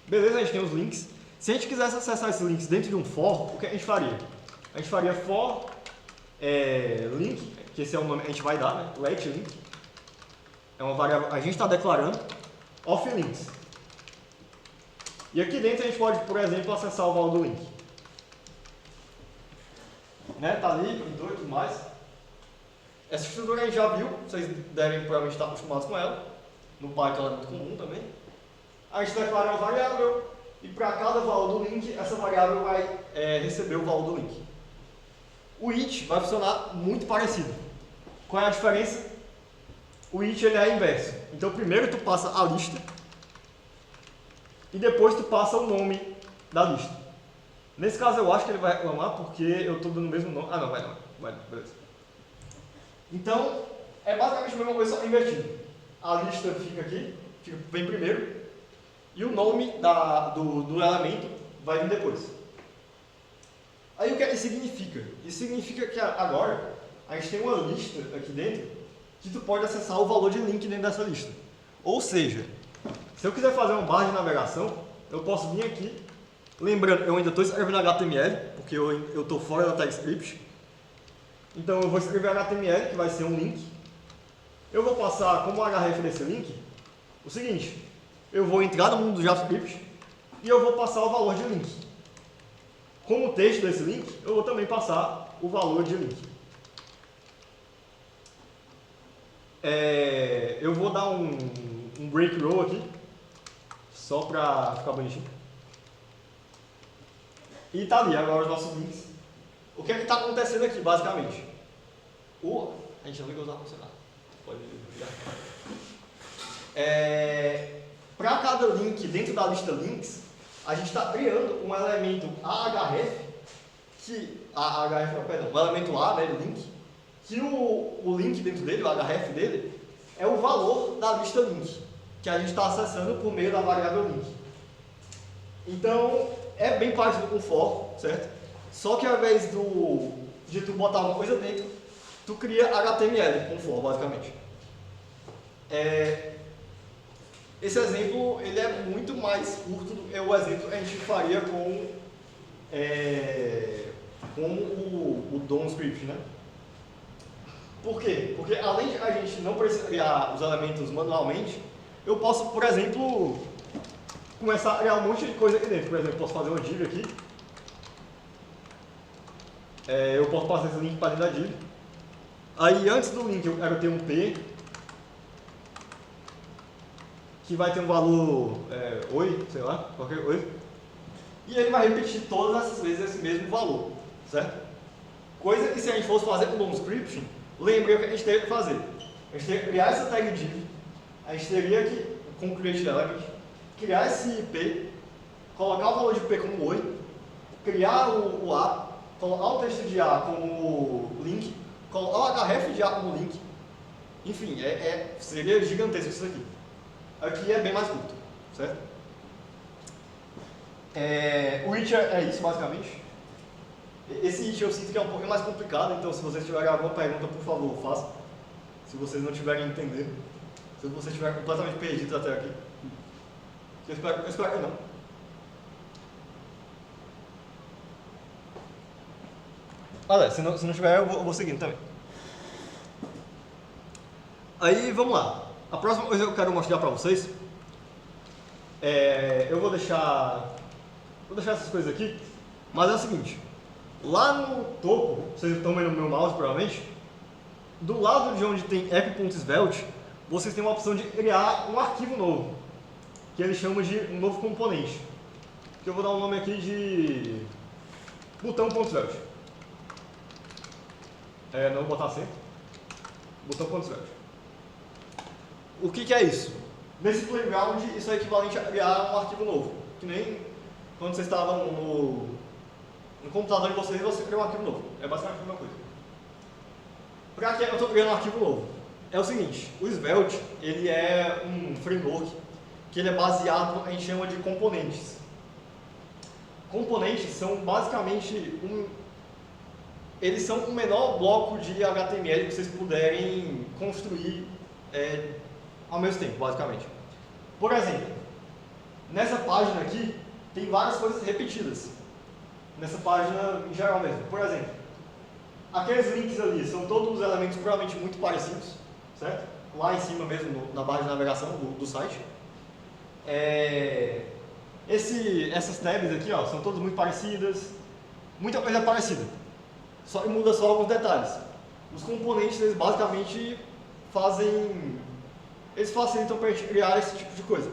Beleza, a gente tem os links. Se a gente quisesse acessar esses links dentro de um for, o que a gente faria? A gente faria for link, que esse é o nome que a gente vai dar, né? Let link. É uma variável, a gente está declarando of links. E aqui dentro a gente pode, por exemplo, acessar o valor do link. Né? Tá ali, printou e tudo mais. Essa estrutura a gente já viu, vocês devem provavelmente estar acostumados com ela. No Python ela é muito comum também. A gente declara uma variável e para cada valor do link, essa variável vai receber o valor do link. O each vai funcionar muito parecido. Qual é a diferença? O each ele é inverso. Então primeiro tu passa a lista e depois tu passa o nome da lista. Nesse caso eu acho que ele vai reclamar porque eu estou dando o mesmo nome. Ah não, vai não, beleza. Então é basicamente a mesma coisa, só invertido. A lista fica aqui, vem primeiro e o nome do elemento vai vir depois. Aí o que isso significa? Isso significa que agora a gente tem uma lista aqui dentro que tu pode acessar o valor de link dentro dessa lista. Ou seja, se eu quiser fazer uma barra de navegação, eu posso vir aqui, lembrando, eu ainda estou escrevendo HTML, porque eu estou fora da TypeScript, então eu vou escrever HTML, que vai ser um link, eu vou passar como href desse link, o seguinte, eu vou entrar no mundo do JavaScript e eu vou passar o valor de link. Como texto desse link, eu vou também passar o valor de link. Eu vou dar um break row aqui, só para ficar bonitinho. E tá ali agora os nossos links. O que é que está acontecendo aqui, basicamente? A gente não vai usar funcionário. Pode virar. Para cada link dentro da lista links, a gente está criando um elemento ahref, um elemento A, né, do link, que o link dentro dele, o href dele, é o valor da lista link, que a gente está acessando por meio da variável link. Então, é bem parecido com o for, certo? Só que ao invés de tu botar uma coisa dentro, tu cria HTML com for, basicamente. Esse exemplo ele é muito mais curto do que o exemplo que a gente faria com o DOM script, né? Por quê? Porque além de a gente não precisar criar os elementos manualmente, eu posso, por exemplo, começar a criar um monte de coisa aqui dentro. Por exemplo, eu posso fazer uma div aqui. Eu posso passar esse link para dentro da div. Aí antes do link eu quero ter um P, que vai ter um valor oi, sei lá, qualquer oi. E ele vai repetir todas essas vezes esse mesmo valor, certo? Coisa que se a gente fosse fazer com o DOM script, lembrei o que a gente teria que fazer. A gente teria que criar essa tag div, a gente teria que, com create element, criar esse P, colocar o valor de P como oi, criar o A, colocar o texto de A como link, colocar o href de A como link. Enfim, seria gigantesco isso aqui. Aqui é bem mais curto, certo? O it é isso, basicamente. Esse it eu sinto que é um pouquinho mais complicado, então se vocês tiverem alguma pergunta, por favor, façam. Se vocês não estiverem entendendo. Se vocês estiverem completamente perdidos até aqui. Eu espero que não. Se não tiver, eu vou seguindo também. Aí, vamos lá. A próxima coisa que eu quero mostrar para vocês, eu vou deixar essas coisas aqui, mas é o seguinte, lá no topo, vocês estão vendo o meu mouse provavelmente, do lado de onde tem app.svelte, vocês têm uma opção de criar um arquivo novo, que eles chamam de um novo componente, que eu vou dar um nome aqui de botão.svelte. Não vou botar sempre, botão.svelte. O que é isso? Nesse playground, isso é equivalente a criar um arquivo novo. Que nem quando vocês estavam no computador de vocês, você criou um arquivo novo. É basicamente a mesma coisa. Para que eu estou criando um arquivo novo? é o seguinte, o Svelte, ele é um framework que ele é baseado, a gente chama de componentes. Componentes são basicamente eles são o menor bloco de HTML que vocês puderem construir ao mesmo tempo, basicamente. Por exemplo, nessa página aqui tem várias coisas repetidas. Nessa página em geral mesmo. Por exemplo, aqueles links ali são todos os elementos provavelmente muito parecidos, certo? Lá em cima mesmo, na barra de navegação do site. Essas tabs aqui, ó, são todas muito parecidas, muita coisa parecida. Só muda só alguns detalhes. Os componentes, eles basicamente eles facilitam para a gente criar esse tipo de coisa.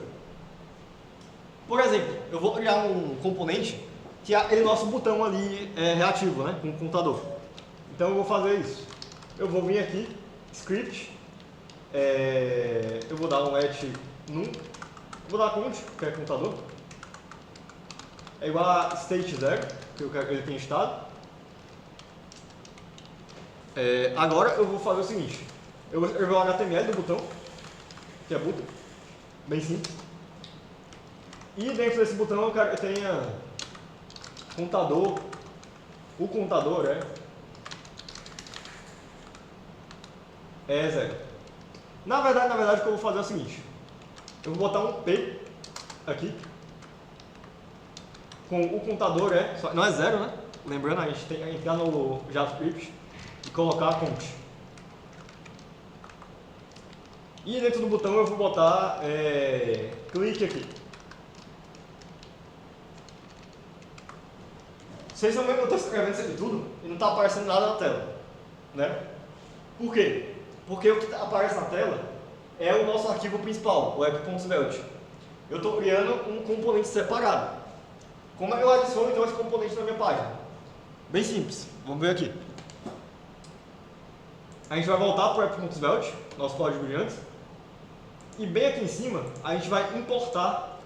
Por exemplo, eu vou criar um componente que é aquele nosso botão ali reativo, né, com o computador. Então eu vou fazer isso. Eu vou vir aqui, script, eu vou dar um @num, vou dar count, que é computador, é igual a state 0, que ele tem estado. Agora eu vou fazer o seguinte, eu vou escrever o HTML do botão, que é button, bem simples. E dentro desse botão eu quero que tenha contador, o contador é 0. Na verdade o que eu vou fazer é o seguinte, eu vou botar um P aqui, com o contador não é 0, né? Lembrando, a gente tem que entrar no JavaScript e colocar count. E dentro do botão eu vou botar clique aqui. Vocês estão vendo que eu estou escrevendo isso aqui tudo e não está aparecendo nada na tela, né? Por quê? Porque o que aparece na tela é o nosso arquivo principal, o app.svelte. Eu estou criando um componente separado. Como é que eu adiciono então esse componente na minha página? Bem simples, vamos ver aqui. A gente vai voltar para o app.svelte, nosso código de antes, e bem aqui em cima a gente vai importar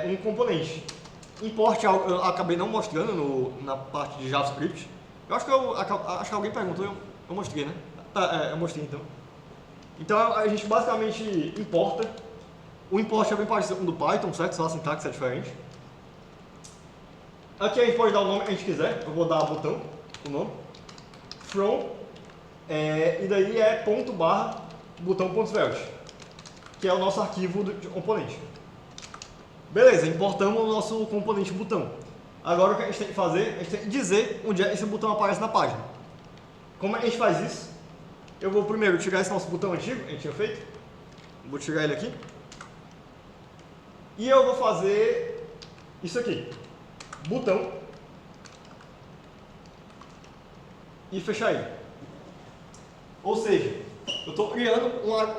um componente. Import eu acabei não mostrando na parte de JavaScript. Eu acho que alguém perguntou, eu mostrei, né? Tá, eu mostrei então. Então a gente basicamente importa. O import é bem parecido com o do Python, certo? Só a sintaxe é diferente. Aqui a gente pode dar o nome que a gente quiser. Eu vou dar botão, o nome. From, e daí é ponto barra botão.svelte, que é o nosso arquivo de componente. Beleza, importamos o nosso componente botão. Agora o que a gente tem que fazer, a gente tem que dizer onde esse botão aparece na página. Como a gente faz isso? Eu vou primeiro tirar esse nosso botão antigo que a gente tinha feito. Vou tirar ele aqui. E eu vou fazer isso aqui. Botão. E fechar ele. Ou seja, eu estou criando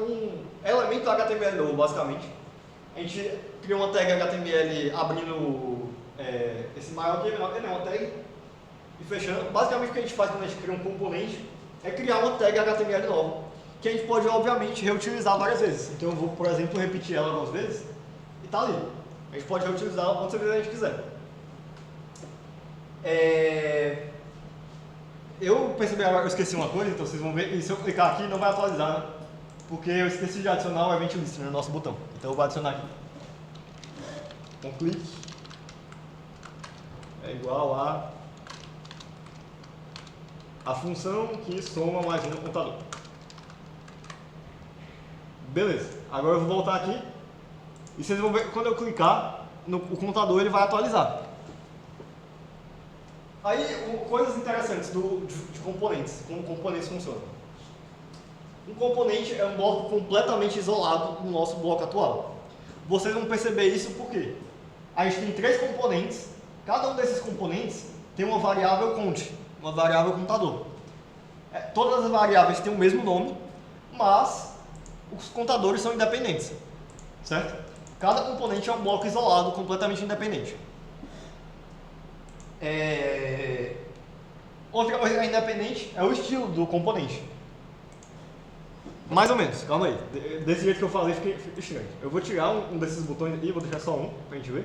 um elemento HTML novo, basicamente. A gente cria uma tag HTML abrindo esse maior aqui, uma tag, e fechando. Basicamente o que a gente faz quando a gente cria um componente é criar uma tag HTML nova, que a gente pode, obviamente, reutilizar várias vezes. Então eu vou, por exemplo, repetir ela algumas vezes e está ali. A gente pode reutilizar ela quantas vezes a gente quiser. Eu percebi agora, eu esqueci uma coisa, então vocês vão ver, e se eu clicar aqui não vai atualizar, né? Porque eu esqueci de adicionar o event listener no nosso botão. Então eu vou adicionar aqui. Com clique é igual a função que soma mais um no contador. Beleza. Agora eu vou voltar aqui e vocês vão ver que quando eu clicar, o contador ele vai atualizar. Aí, coisas interessantes de componentes, como componentes funcionam. Um componente é um bloco completamente isolado do nosso bloco atual. Vocês vão perceber isso porque a gente tem 3 componentes, cada um desses componentes tem uma variável count, uma variável contador. Todas as variáveis têm o mesmo nome, mas os contadores são independentes, certo? Cada componente é um bloco isolado, completamente independente. Outra coisa que é independente é o estilo do componente. Mais ou menos, calma aí. Desse jeito que eu falei fica estranho. Eu vou tirar um desses botões aqui, vou deixar só um pra gente ver.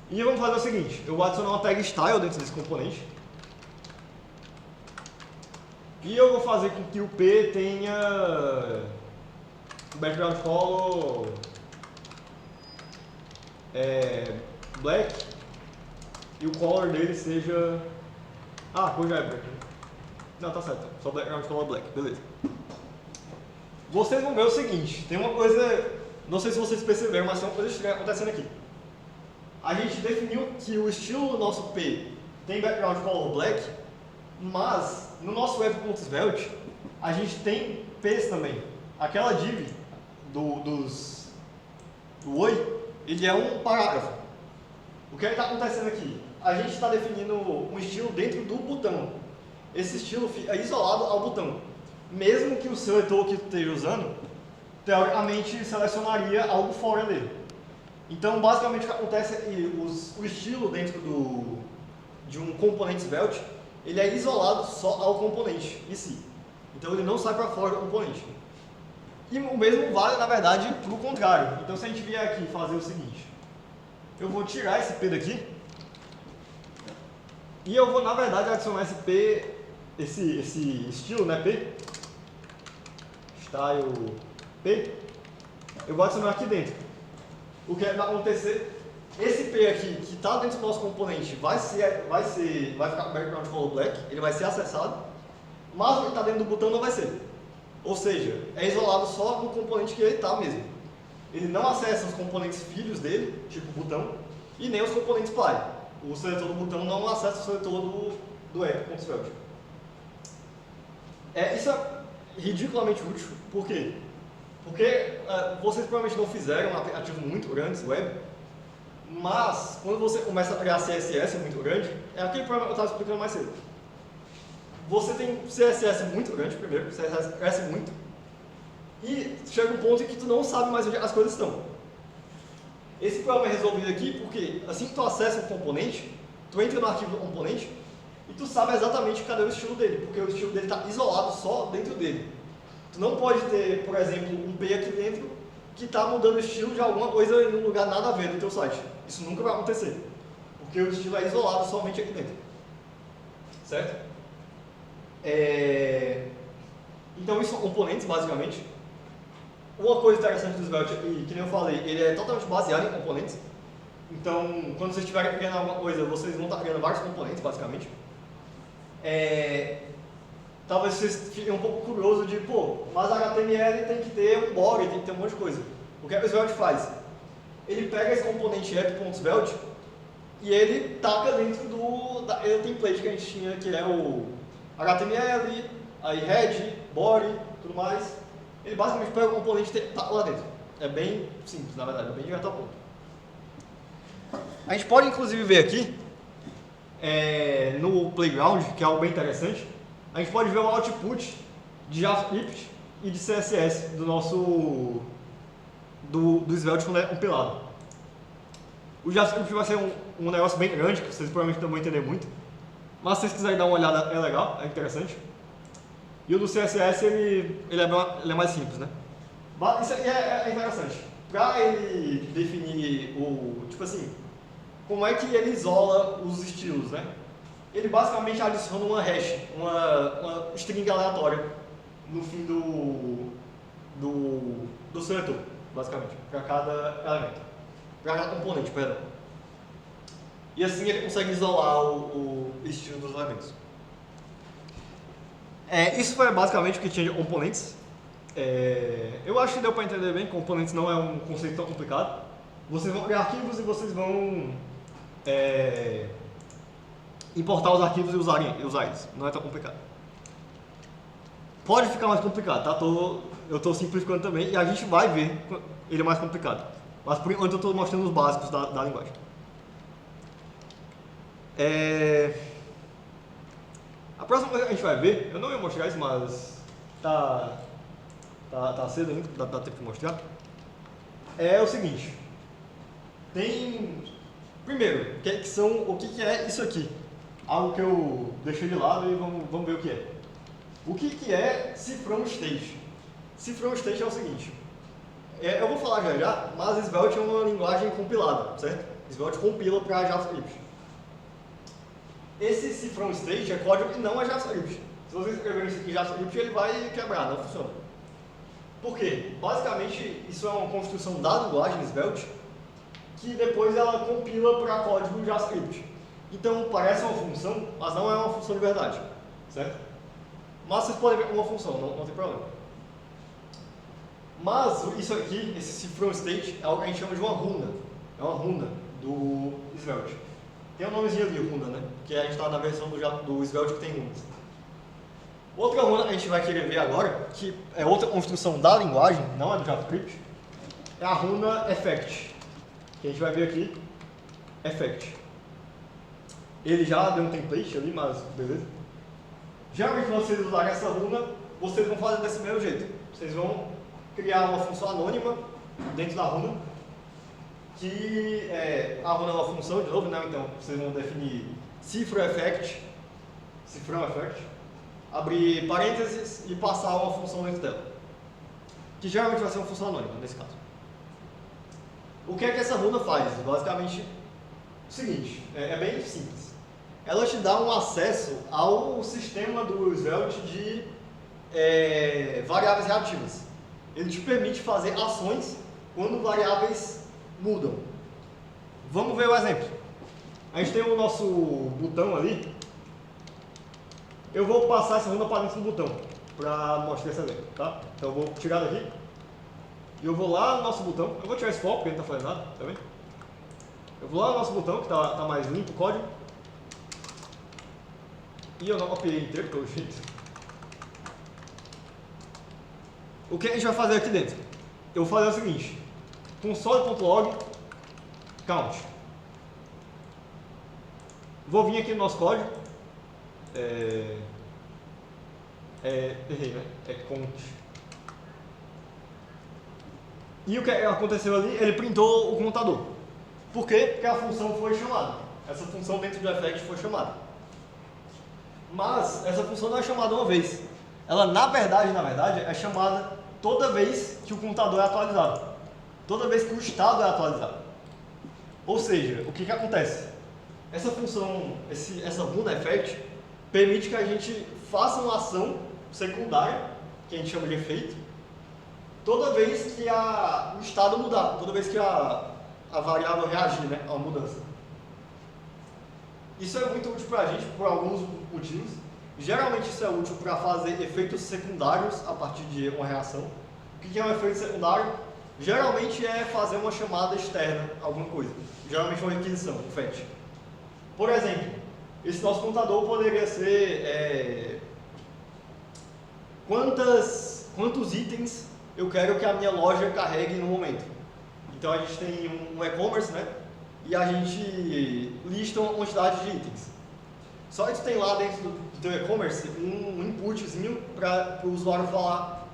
E vamos fazer o seguinte, eu vou adicionar uma tag style dentro desse componente. E eu vou fazer com que o P tenha background color black e o color dele seja... Ah, a cor já é black. Não, tá certo. Só background color black, beleza. Vocês vão ver o seguinte, tem uma coisa, não sei se vocês perceberam, mas tem uma coisa estranha acontecendo aqui. A gente definiu que o estilo do nosso P tem background color black, mas no nosso web.svelte a gente tem P's também. Aquela div do Oi, ele é um parágrafo. O que está acontecendo aqui? A gente está definindo um estilo dentro do botão. Esse estilo fica isolado ao botão. Mesmo que o seletor que tu esteja usando, teoricamente selecionaria algo fora dele. Então, basicamente, o que acontece é que o estilo dentro de um componente Svelte, ele é isolado só ao componente em si. Então, ele não sai para fora do componente. E o mesmo vale, na verdade, para o contrário. Então, se a gente vier aqui fazer o seguinte, eu vou tirar esse P daqui e eu vou, na verdade, adicionar esse P, esse estilo, né, P, style P, eu vou adicionar aqui dentro. O que vai acontecer? Esse P aqui, que está dentro do nosso componente, vai ficar com background color black, ele vai ser acessado, mas o que está dentro do botão não vai ser. Ou seja, é isolado só no componente que ele está mesmo. Ele não acessa os componentes filhos dele, tipo o botão, e nem os componentes pai. O seletor do botão não acessa o seletor do app.svelte. Isso é ridiculamente útil. Por quê? Porque vocês provavelmente não fizeram aplicativos muito grandes web, mas quando você começa a criar CSS muito grande, é aquele problema que eu estava explicando mais cedo. Você tem CSS muito grande primeiro, CSS cresce muito, e chega um ponto em que tu não sabe mais onde as coisas estão. Esse problema é resolvido aqui porque assim que tu acessa um componente, tu entra no arquivo do componente e tu sabe exatamente cadê o estilo dele, porque o estilo dele está isolado só dentro dele. Tu não pode ter, por exemplo, um P aqui dentro que está mudando o estilo de alguma coisa em um lugar nada a ver do teu site. Isso nunca vai acontecer, porque o estilo é isolado somente aqui dentro. Certo? Então, isso são componentes, basicamente. Uma coisa interessante do Svelte, e que nem eu falei, ele é totalmente baseado em componentes. Então, quando vocês estiverem criando alguma coisa, vocês vão estar criando vários componentes, basicamente. Talvez vocês fiquem um pouco curiosos de, mas HTML tem que ter um body, tem que ter um monte de coisa. O que o Svelte faz? Ele pega esse componente app.svelte e ele taca dentro daquele template que a gente tinha, que é o HTML, aí head, body, tudo mais. Ele basicamente pega o componente e taca lá dentro. É bem simples, na verdade, é bem direto ao ponto. A gente pode inclusive ver aqui, no playground, que é algo bem interessante, a gente pode ver o output de JavaScript e de CSS do nosso do Svelte quando é compilado. O JavaScript vai ser um negócio bem grande, que vocês provavelmente não vão entender muito, mas se vocês quiserem dar uma olhada, é legal, é interessante. E o do CSS, ele é mais simples, né? Isso aqui é interessante. Para ele definir tipo assim, como é que ele isola os estilos, né? Ele basicamente adiciona uma hash, uma string aleatória no fim do seletor, basicamente, para cada elemento, para cada componente, perdão. E assim ele consegue isolar o estilo dos elementos. Isso foi basicamente o que tinha de componentes. Eu acho que deu para entender bem, componentes não é um conceito tão complicado. Vocês vão criar arquivos e vocês vão importar os arquivos e usar eles. Não é tão complicado. Pode ficar mais complicado, tá? Eu estou simplificando também e a gente vai ver ele mais complicado. Mas por enquanto eu estou mostrando os básicos da linguagem. A próxima coisa que a gente vai ver, eu não ia mostrar isso, mas tá cedo ainda, dá tempo de mostrar. É o seguinte. Primeiro, o que é isso aqui? Algo que eu deixei de lado e vamos ver o que é. O que é cifrão state? Cifrão state é o seguinte. Eu vou falar já, mas Svelte é uma linguagem compilada, certo? Svelte compila para JavaScript. Esse cifrão state é código que não é JavaScript. Se você escrever isso aqui em JavaScript, ele vai quebrar, não funciona. Por quê? Basicamente, isso é uma construção da linguagem Svelte, que depois ela compila para código JavaScript. Então, parece uma função, mas não é uma função de verdade, certo? Mas vocês podem ver como uma função, não tem problema. Mas isso aqui, esse from state, é algo que a gente chama de uma runa. É uma runa do Svelte. Tem um nomezinho ali, runa, né? Porque a gente está na versão do Svelte que tem runas. Outra runa que a gente vai querer ver agora, que é outra construção da linguagem, não é do JavaScript, é a runa effect. Que a gente vai ver aqui, effect. Ele já deu um template ali, mas beleza. Geralmente, quando vocês usarem essa runa, vocês vão fazer desse mesmo jeito. Vocês vão criar uma função anônima dentro da runa, que a runa é uma função, de novo, né? Então vocês vão definir cifra effect, cifrão effect, abrir parênteses e passar uma função dentro dela, que geralmente vai ser uma função anônima nesse caso. O que é que essa runa faz? Basicamente o seguinte, é bem simples. Ela te dá um acesso ao sistema do Svelte de variáveis reativas. Ele te permite fazer ações quando variáveis mudam. Vamos ver o exemplo. A gente tem o nosso botão ali. Eu vou passar essa runa para dentro do botão, para mostrar esse exemplo, tá? Então eu vou tirar daqui. E eu vou lá no nosso botão. Eu vou tirar esse foco, porque ele não está fazendo nada, tá vendo? Eu vou lá no nosso botão, que está mais limpo o código. E eu não copiei inteiro, pelo jeito. O que a gente vai fazer aqui dentro? Eu vou fazer o seguinte: console.log count. Vou vir aqui no nosso código. Errei, né? É count. E o que aconteceu ali? Ele printou o contador. Por quê? Porque a função foi chamada. Essa função dentro do effect foi chamada. Mas essa função não é chamada uma vez. Ela, na verdade, é chamada toda vez que o contador é atualizado. Toda vez que o estado é atualizado. Ou seja, o que acontece? Essa função, essa runa effect, permite que a gente faça uma ação secundária, que a gente chama de efeito, toda vez que o estado mudar, toda vez que a variável reagir, né, a uma mudança. Isso é muito útil para a gente por alguns motivos. Geralmente isso é útil para fazer efeitos secundários a partir de uma reação. O que é um efeito secundário? Geralmente é fazer uma chamada externa, alguma coisa. Geralmente uma requisição, um fetch. Por exemplo, esse nosso contador poderia ser quantos itens eu quero que a minha loja carregue no momento. Então a gente tem um e-commerce, né? E a gente lista uma quantidade de itens. Só que tu tem lá dentro do teu e-commerce um inputzinho para o usuário falar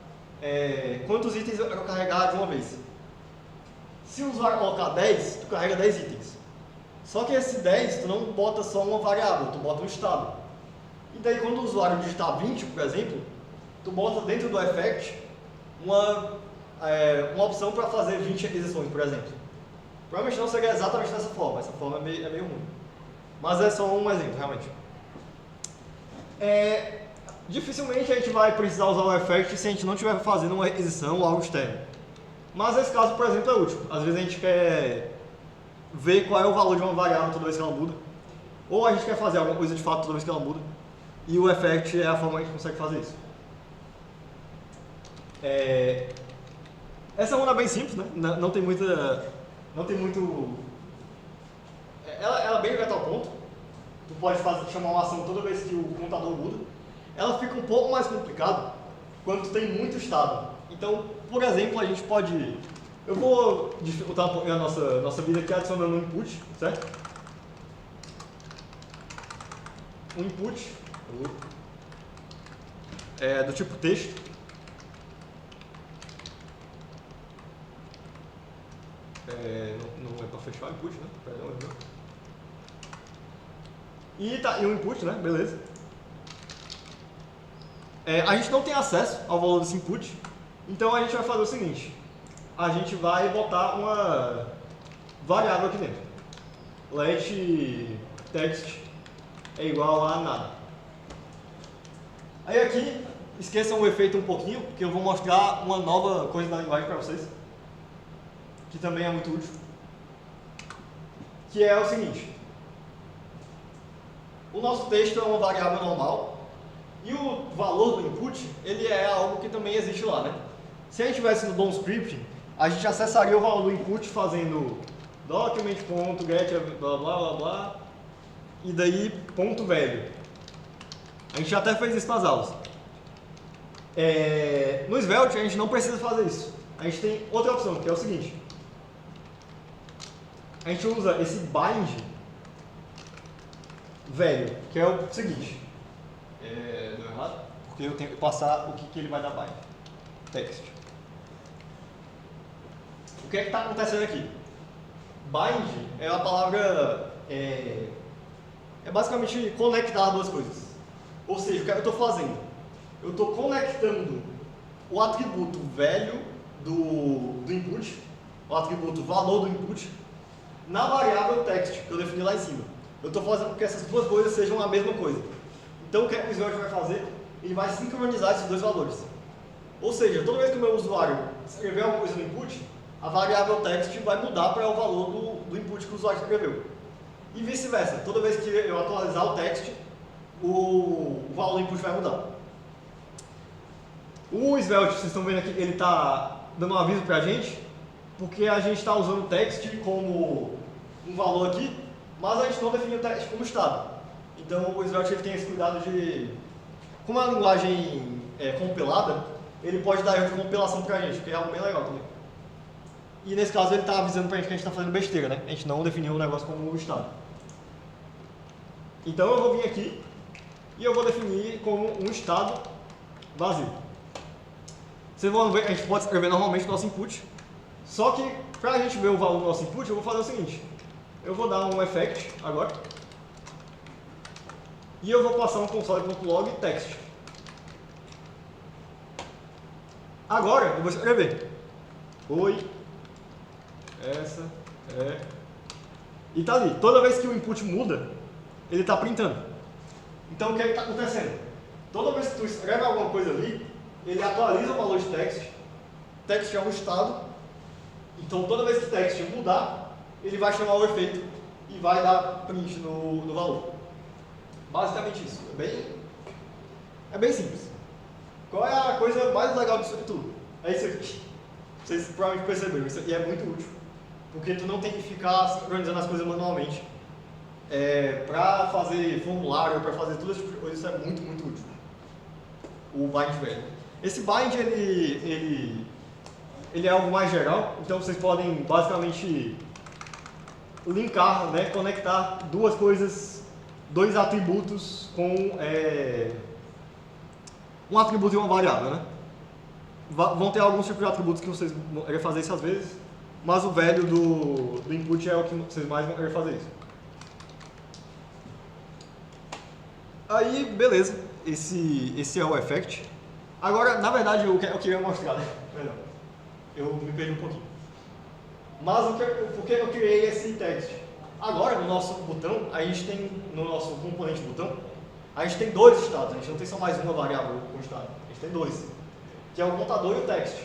quantos itens eu quero carregar de uma vez. Se o usuário colocar 10, tu carrega 10 itens. Só que esse 10, tu não bota só uma variável, tu bota um estado. E daí quando o usuário digitar 20, por exemplo, tu bota dentro do effect uma opção para fazer 20 requisições, por exemplo. Provavelmente não seria exatamente dessa forma, essa forma é meio ruim. Mas é só um exemplo, realmente. Dificilmente a gente vai precisar usar o effect se a gente não estiver fazendo uma requisição ou algo externo. Mas esse caso, por exemplo, é útil. Às vezes a gente quer ver qual é o valor de uma variável toda vez que ela muda. Ou a gente quer fazer alguma coisa de fato toda vez que ela muda. E o effect é a forma que a gente consegue fazer isso. Essa runa é bem simples, né? Não tem muito... Ela é bem direta ao ponto. Tu pode chamar uma ação toda vez que o contador muda. Ela fica um pouco mais complicada quando tu tem muito estado. Então, por exemplo, a gente pode... Eu vou dificultar um pouquinho a nossa vida aqui adicionando um input, certo? Um input do tipo texto. Não é para fechar o input, né? Perdão. E o input, né? Beleza. A gente não tem acesso ao valor desse input, então a gente vai fazer o seguinte. A gente vai botar uma variável aqui dentro. Let text é igual a nada. Aí aqui, esqueçam o efeito um pouquinho, porque eu vou mostrar uma nova coisa da linguagem para vocês, que também é muito útil, que é o seguinte. O nosso texto é uma variável normal e o valor do input, ele é algo que também existe lá, né? Se a gente tivesse no DOM scripting, a gente acessaria o valor do input fazendo document.get blá blá blá blá e daí ponto velho. A gente até fez isso nas aulas. No Svelte a gente não precisa fazer isso. A gente tem outra opção, que é o seguinte. A gente usa esse bind velho, que é o seguinte. Deu errado? Porque eu tenho que passar o que ele vai dar bind. Text. O que é que está acontecendo aqui? Bind é a palavra... É basicamente conectar duas coisas. Ou seja, o que eu estou fazendo? Eu estou conectando o atributo velho do input, o atributo valor do input, na variável text, que eu defini lá em cima. Eu estou fazendo com que essas duas coisas sejam a mesma coisa. Então o que o Svelte vai fazer? Ele vai sincronizar esses dois valores. Ou seja, toda vez que o meu usuário escrever alguma coisa no input, a variável text vai mudar para o valor do input que o usuário escreveu. E vice-versa, toda vez que eu atualizar o text, o valor do input vai mudar. O Svelte, vocês estão vendo aqui, ele está dando um aviso para a gente, porque a gente está usando o text como um valor aqui, mas a gente não definiu o text como estado. Então o Svelte ele tem esse cuidado de, como a linguagem é compilada, ele pode dar erro de compilação para a gente, que é algo bem legal também. E nesse caso ele está avisando para a gente que a gente está fazendo besteira, né? A gente não definiu o negócio como estado. Então eu vou vir aqui e eu vou definir como um estado vazio. Vocês vão ver, a gente pode escrever normalmente o nosso input, só que para a gente ver o valor do nosso input, eu vou fazer o seguinte. Eu vou dar um effect agora e eu vou passar um console.log text. Agora eu vou escrever oi, essa é... E tá ali, toda vez que o input muda, ele está printando. Então o que está acontecendo? Toda vez que tu escreve alguma coisa ali, ele atualiza o valor de text. Text é um estado. Então toda vez que text mudar, ele vai chamar o efeito e vai dar print no valor. Basicamente isso. É bem simples. Qual é a coisa mais legal disso tudo? É isso aqui. Vocês provavelmente perceberam, isso aqui é muito útil. Porque tu não tem que ficar organizando as coisas manualmente. Para fazer formulário, para fazer tudo esse tipo de coisa, isso é muito, muito útil. O bind velho. Esse bind, ele é algo mais geral, então vocês podem basicamente linkar, né, conectar duas coisas, dois atributos com um atributo e uma variável, né? Vão ter alguns tipos de atributos que vocês vão querer fazer isso às vezes, mas o velho do input é o que vocês mais vão querer fazer isso. Aí, beleza, esse é o effect. Agora, na verdade, o que eu queria mostrar, né? Perdão, eu me perdi um pouquinho. Mas por que eu criei esse text? Agora, no nosso botão, a gente tem, no nosso componente botão, a gente tem dois estados, a gente não tem só mais uma variável com estado, a gente tem dois, que é o contador e o text.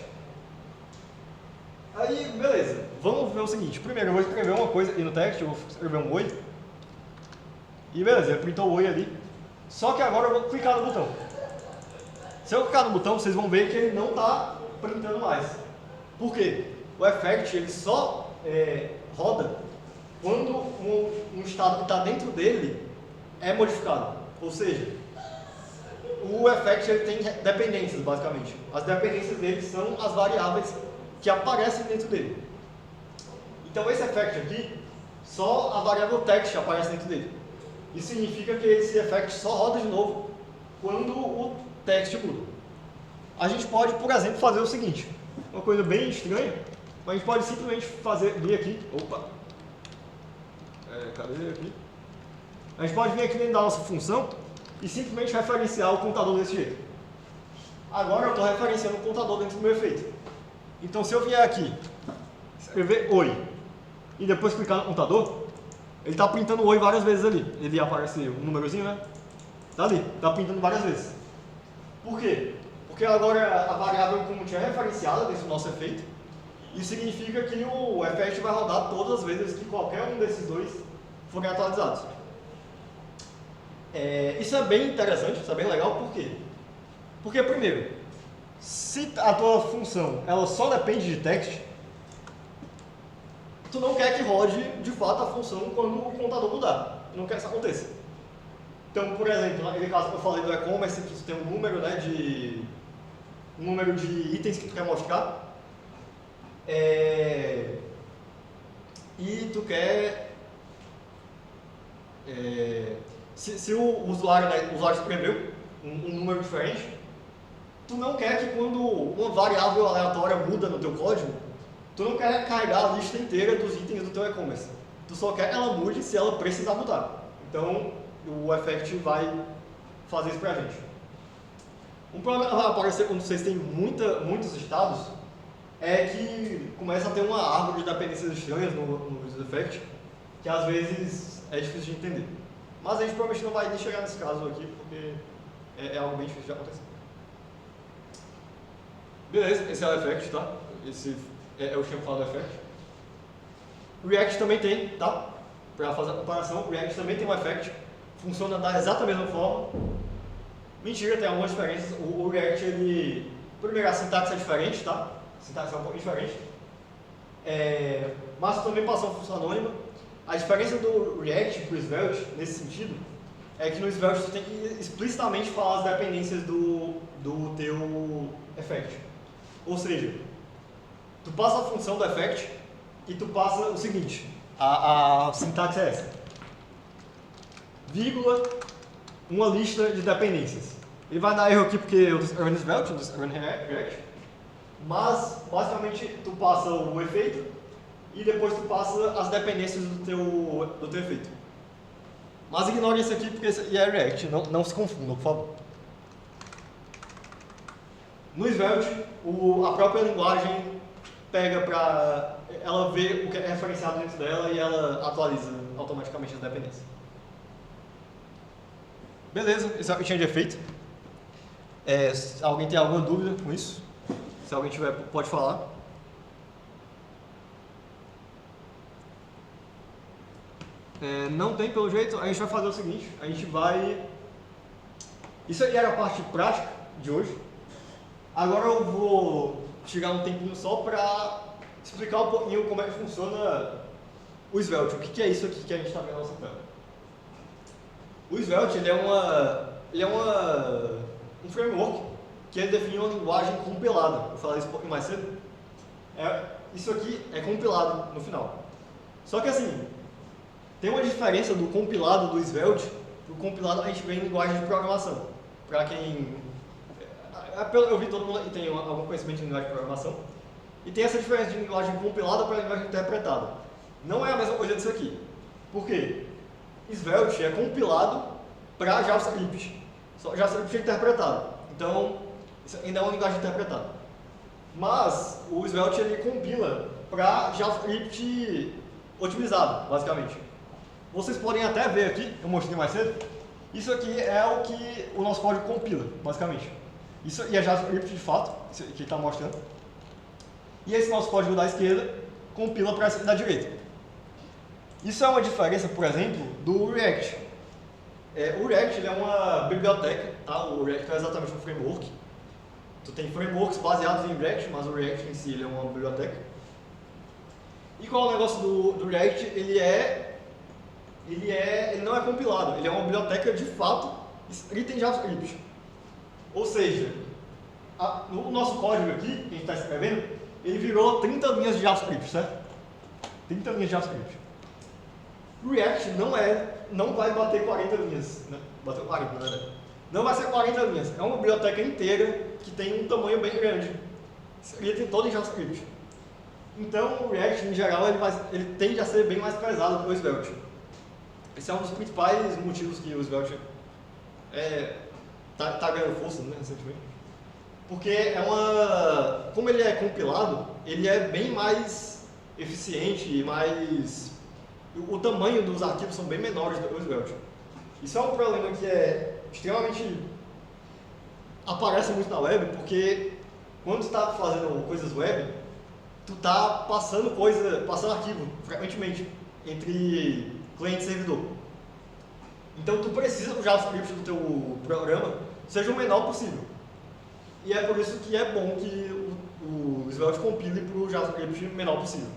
Aí, beleza, vamos ver o seguinte, primeiro eu vou escrever uma coisa aqui no text, eu vou escrever um oi, e beleza, ele printou o oi ali, só que agora eu vou clicar no botão. Se eu clicar no botão, vocês vão ver que ele não está printando mais. Por quê? O effect ele só roda quando um estado que está dentro dele é modificado. Ou seja, o effect ele tem dependências, basicamente. As dependências dele são as variáveis que aparecem dentro dele. Então esse effect aqui, só a variável text aparece dentro dele. Isso significa que esse effect só roda de novo quando o text muda. A gente pode, por exemplo, fazer o seguinte, uma coisa bem estranha, mas a gente pode simplesmente vir aqui, cadê aqui? A gente pode vir aqui dentro da nossa função e simplesmente referenciar o contador desse jeito. Agora eu estou referenciando o contador dentro do meu efeito. Então se eu vier aqui, escrever oi, e depois clicar no contador, ele está printando oi várias vezes ali. Ele aparece um númerozinho, né? Está ali, está printando várias vezes. Por quê? Porque agora a variável commit é referenciada desse nosso efeito. Isso significa que o effect vai rodar todas as vezes que qualquer um desses dois forem atualizados. Isso é bem interessante, isso é bem legal, por quê? Porque, primeiro, se a tua função ela só depende de text, tu não quer que rode de fato a função quando o contador mudar. Tu não quer que isso aconteça. Então, por exemplo, naquele caso que eu falei do e-commerce, que tu tem um número, né, um número de itens que tu quer mostrar, e tu quer se o usuário escreveu um número diferente, tu não quer que quando uma variável aleatória muda no teu código, tu não quer carregar a lista inteira dos itens do teu e-commerce. Tu só quer que ela mude se ela precisar mudar. Então, o effect vai fazer isso pra gente. Um problema que vai aparecer quando vocês têm muitos estados é que começa a ter uma árvore de dependências estranhas no effect, que às vezes é difícil de entender. Mas a gente provavelmente não vai nem chegar nesse caso aqui, porque é algo bem difícil de acontecer. Beleza, esse é o effect, tá? Esse é o chamado do effect. O React também tem, tá? Para fazer a comparação, o React também tem um effect, funciona da exata mesma forma. Mentira, tem algumas diferenças. O React, primeiro, a sintaxe é diferente, tá? A sintaxe é um pouco diferente. Mas também passou a função anônima. A diferença do React para o Svelte, nesse sentido, é que no Svelte você tem que explicitamente falar as dependências do teu effect. Ou seja, tu passa a função do effect e tu passa o seguinte, a sintaxe é essa, vírgula, uma lista de dependências. Ele vai dar erro aqui porque eu disse earn Svelte, eu disse earn React, mas basicamente tu passa o efeito e depois tu passa as dependências do teu efeito. Mas ignore isso aqui porque isso é React, não se confundam, por favor. No Svelte, a própria linguagem pega para... ela vê o que é referenciado dentro dela e ela atualiza automaticamente as dependências. Beleza, esse é o que tinha de efeito. Se alguém tem alguma dúvida com isso? Se alguém tiver, pode falar. Não tem, pelo jeito, a gente vai fazer o seguinte, a gente vai... Isso aí era a parte prática de hoje. Agora eu vou tirar um tempinho só para explicar um pouquinho como é que funciona o Svelte. O que é isso aqui que a gente está vendo na nossa tela? O Svelte ele é um framework que ele define uma linguagem compilada. Vou falar isso um pouquinho mais cedo. Isso aqui é compilado no final. Só que assim, tem uma diferença do compilado do Svelte. O compilado a gente vê em linguagem de programação. Para quem... eu vi todo mundo que tem algum conhecimento de linguagem de programação. E tem essa diferença de linguagem compilada para linguagem interpretada. Não é a mesma coisa disso aqui. Por quê? Svelte é compilado para JavaScript. Só JavaScript é interpretado. Então, isso ainda é uma linguagem interpretada. Mas o Svelte ele compila para JavaScript otimizado, basicamente. Vocês podem até ver aqui, eu mostrei mais cedo, isso aqui é o que o nosso código compila, basicamente. Isso e é JavaScript de fato, isso aqui está mostrando. E esse nosso código da esquerda compila para esse da direita. Isso é uma diferença, por exemplo, do React. O React ele é uma biblioteca, tá? O React é exatamente um framework. Tu tem frameworks baseados em React, mas o React em si ele é uma biblioteca. E qual é o negócio do React? Ele não é compilado, ele é uma biblioteca de fato escrita em JavaScript. Ou seja, no nosso código aqui, que a gente está escrevendo, ele virou 30 linhas de JavaScript, certo? 30 linhas de JavaScript. O React não vai bater 40 linhas, né? Bateu 40, na verdade. Não vai ser 40 linhas, é uma biblioteca inteira que tem um tamanho bem grande. Escrita todo em JavaScript. Então, o React, em geral, ele tende a ser bem mais pesado que o Svelte. Esse é um dos principais motivos que o Svelte tá ganhando força, né, recentemente. Porque como ele é compilado, ele é bem mais eficiente e mais... O tamanho dos arquivos são bem menores do que o Svelte. Isso é um problema que é extremamente aparece muito na web porque quando tu está fazendo coisas web, tu tá passando arquivo frequentemente entre cliente e servidor. Então tu precisa que o JavaScript do teu programa seja o menor possível. E é por isso que é bom que o Svelte compile para o JavaScript menor possível.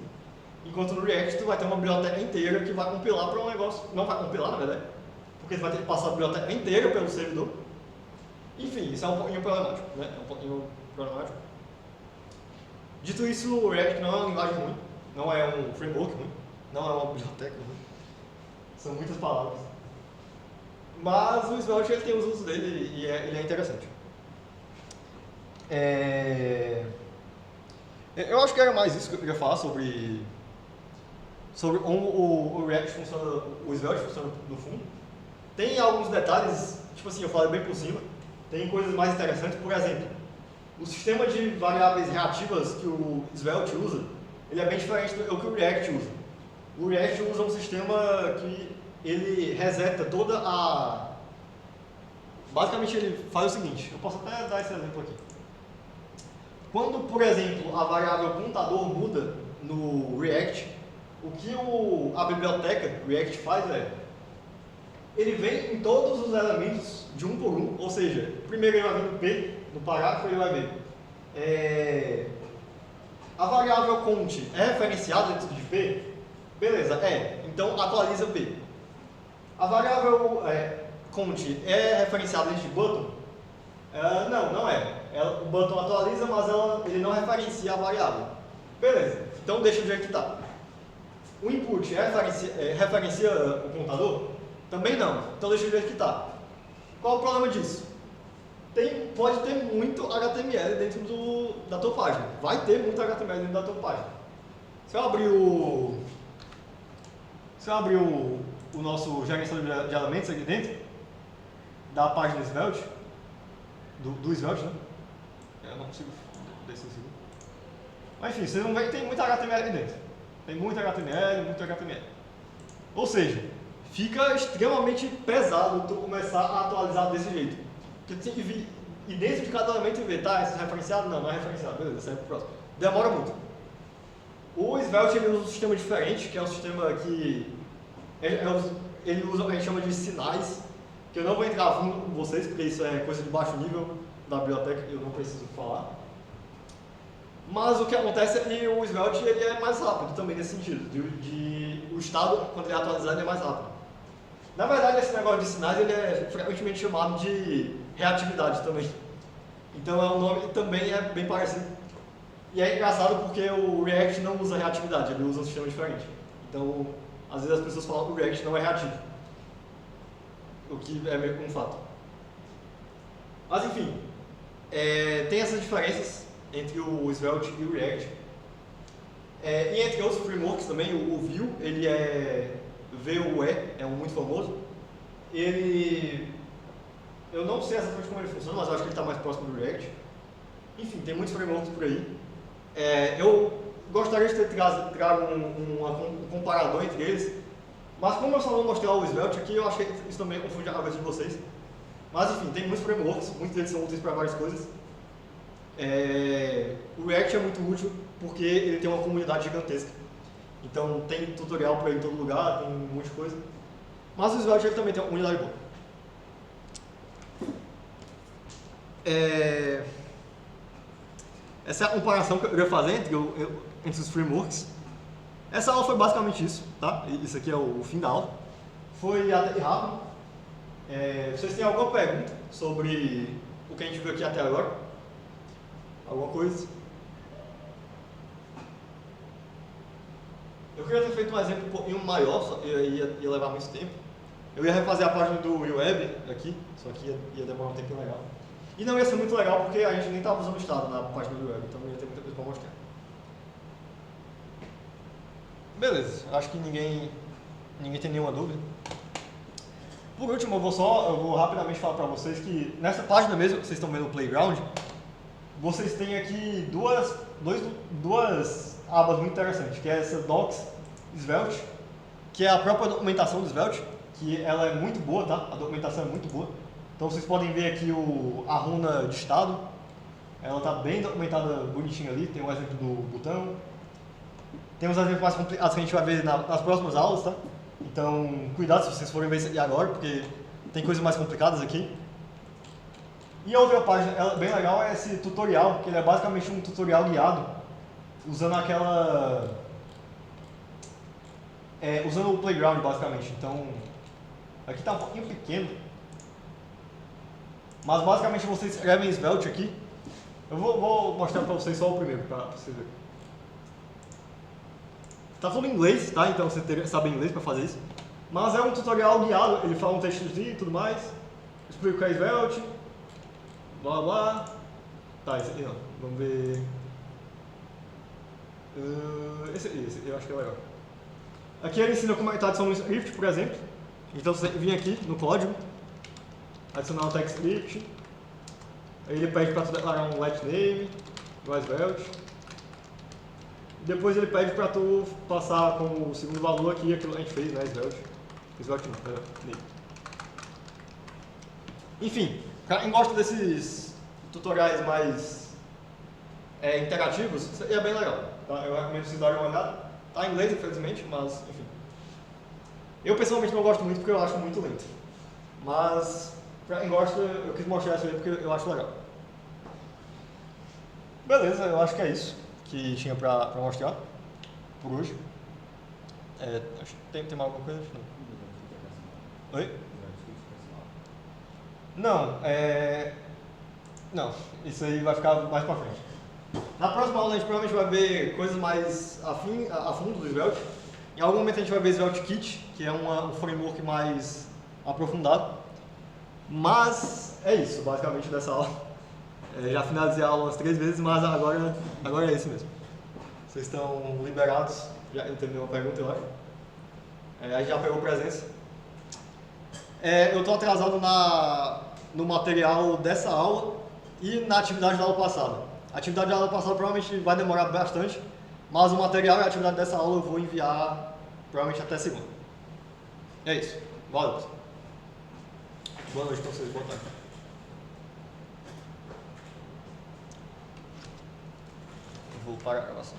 Enquanto no React tu vai ter uma biblioteca inteira que vai compilar para um negócio. Não vai compilar, na verdade, porque tu vai ter que passar a biblioteca inteira pelo servidor. Enfim, isso é um pouquinho problemático, né? É um pouquinho problemático. Dito isso, o React não é uma linguagem ruim, não é um framework ruim, não é uma biblioteca ruim. São muitas palavras. Mas o Svelte ele tem os usos dele e ele é interessante. Eu acho que era mais isso que eu queria falar sobre como o React funciona, o Svelte funciona no fundo. Tem alguns detalhes, tipo assim, eu falei bem por cima, tem coisas mais interessantes, por exemplo, o sistema de variáveis reativas que o Svelte usa, ele é bem diferente do que o React usa. O React usa um sistema que ele reseta toda a... Basicamente ele faz o seguinte, eu posso até dar esse exemplo aqui. Quando, por exemplo, a variável contador muda no React, o que a biblioteca React faz é, ele vem em todos os elementos de um por um, ou seja, primeiro ele vai vir no P, no parágrafo ele vai ver. A variável count é referenciada dentro de P? Beleza, então atualiza P. A variável count é referenciada dentro de button? Não é. O button atualiza, mas ele não referencia a variável. Beleza, então deixa do jeito que está. O input referencia o contador? Também não, então deixa do jeito que está. Qual o problema disso? Pode ter muito HTML dentro da tua página. Vai ter muito HTML dentro da tua página. Se eu abrir o nosso gerenciador de elementos aqui dentro, da página Svelte, do Svelte, né? Eu não consigo descer isso. Mas enfim, vocês vão ver que tem muito HTML aqui dentro. Tem muito HTML. Ou seja, fica extremamente pesado tu começar a atualizar desse jeito. Porque tu tem que vir e dentro de cada elemento ver, tá, esse é referenciado? Não é referenciado. Beleza, segue pro próximo. Demora muito. O Svelte ele usa um sistema diferente, que é um sistema que ele usa o que a gente chama de sinais, que eu não vou entrar a fundo com vocês, porque isso é coisa de baixo nível da biblioteca, eu não preciso falar. Mas o que acontece é que o Svelte ele é mais rápido também nesse sentido, o estado, quando ele é atualizado, ele é mais rápido. Na verdade, esse negócio de sinais ele é frequentemente chamado de reatividade também. Então é um nome que também é bem parecido. E é engraçado porque o React não usa reatividade, ele usa um sistema diferente. Então, às vezes as pessoas falam que o React não é reativo. O que é meio que um fato. Mas enfim, tem essas diferenças entre o Svelte e o React. E entre outros frameworks também, o Vue, ele é Vue, é um muito famoso. Eu não sei exatamente como ele funciona, mas eu acho que ele está mais próximo do React. Enfim, tem muitos frameworks por aí. Eu gostaria de ter trago um comparador entre eles, mas como eu só vou mostrar o Svelte aqui, eu achei que isso também confunde a cabeça de vocês. Mas enfim, tem muitos frameworks, muitos deles são úteis para várias coisas. O React é muito útil porque ele tem uma comunidade gigantesca. Então tem tutorial para ele em todo lugar, tem um monte de coisa. Mas o Svelte ele também tem uma comunidade boa. Essa é a comparação que eu queria fazer entre os frameworks. Essa aula foi basicamente isso, tá? Isso aqui é o fim da aula. Foi até rápido. Vocês têm alguma pergunta sobre o que a gente viu aqui até agora? Alguma coisa? Eu queria ter feito um exemplo um pouquinho maior, só que ia levar muito tempo. Eu ia refazer a página do Web aqui, só que ia demorar um tempo legal. E não ia ser muito legal porque a gente nem estava usando o estado na página do Web, então não ia ter muita coisa para mostrar. Beleza, acho que ninguém tem nenhuma dúvida. Por último, eu vou rapidamente falar para vocês que nessa página mesmo, que vocês estão vendo o Playground, vocês têm aqui duas abas muito interessantes, que é essa Docs Svelte, que é a própria documentação do Svelte, que ela é muito boa, tá? A documentação é muito boa. Então vocês podem ver aqui a runa de estado. Ela está bem documentada, bonitinha ali. Tem um exemplo do botão. Tem uns exemplos mais complicados que a gente vai ver nas próximas aulas, tá? Então, cuidado se vocês forem ver isso aqui agora, porque tem coisas mais complicadas aqui. E a outra página, bem legal, é esse tutorial, que ele é basicamente um tutorial guiado, usando usando o playground, basicamente. Então, aqui está um pouquinho pequeno, mas basicamente vocês escrevem Svelte aqui. Eu vou mostrar para vocês só o primeiro, para vocês verem. Tá tudo em inglês, tá? Então você tem que saber inglês para fazer isso. Mas é um tutorial guiado, ele fala um textozinho e tudo mais. Explica o que é Svelte. Blá blá. Tá, esse aqui não. Vamos ver. Esse eu acho que é legal. Aqui ele ensina como adicionar um script, por exemplo. Então você vem aqui no código, adicionar um text script. Aí ele pede para tu declarar um let name, no Svelte. Depois ele pede para tu passar como segundo valor aqui aquilo que a gente fez, né, Svelte. Svelte não, name. Enfim, para quem gosta desses tutoriais mais interativos, isso aí é bem legal. Tá? Eu recomendo vocês darem uma olhada. Tá em inglês, infelizmente, mas enfim. Eu pessoalmente não gosto muito porque eu acho muito lento. Mas, para quem gosta, eu quis mostrar isso aí porque eu acho legal. Beleza, eu acho que é isso que tinha para mostrar por hoje. Tem mais alguma coisa? Não. Oi? Não, isso aí vai ficar mais pra frente. Na próxima aula a gente provavelmente vai ver coisas mais a fundo do Svelte. Em algum momento a gente vai ver Svelte Kit, que é um framework mais aprofundado. Mas é isso, basicamente, dessa aula. Já finalizei a aula umas 3 vezes, mas agora é isso mesmo. Vocês estão liberados. Já entendeu uma pergunta, eu acho. A gente já pegou presença. Eu estou atrasado no material dessa aula e na atividade da aula passada. A atividade da aula passada provavelmente vai demorar bastante, mas o material e a atividade dessa aula eu vou enviar provavelmente até segunda. É isso. Valeu. Boa noite para vocês. Boa tarde. Eu vou parar a gravação.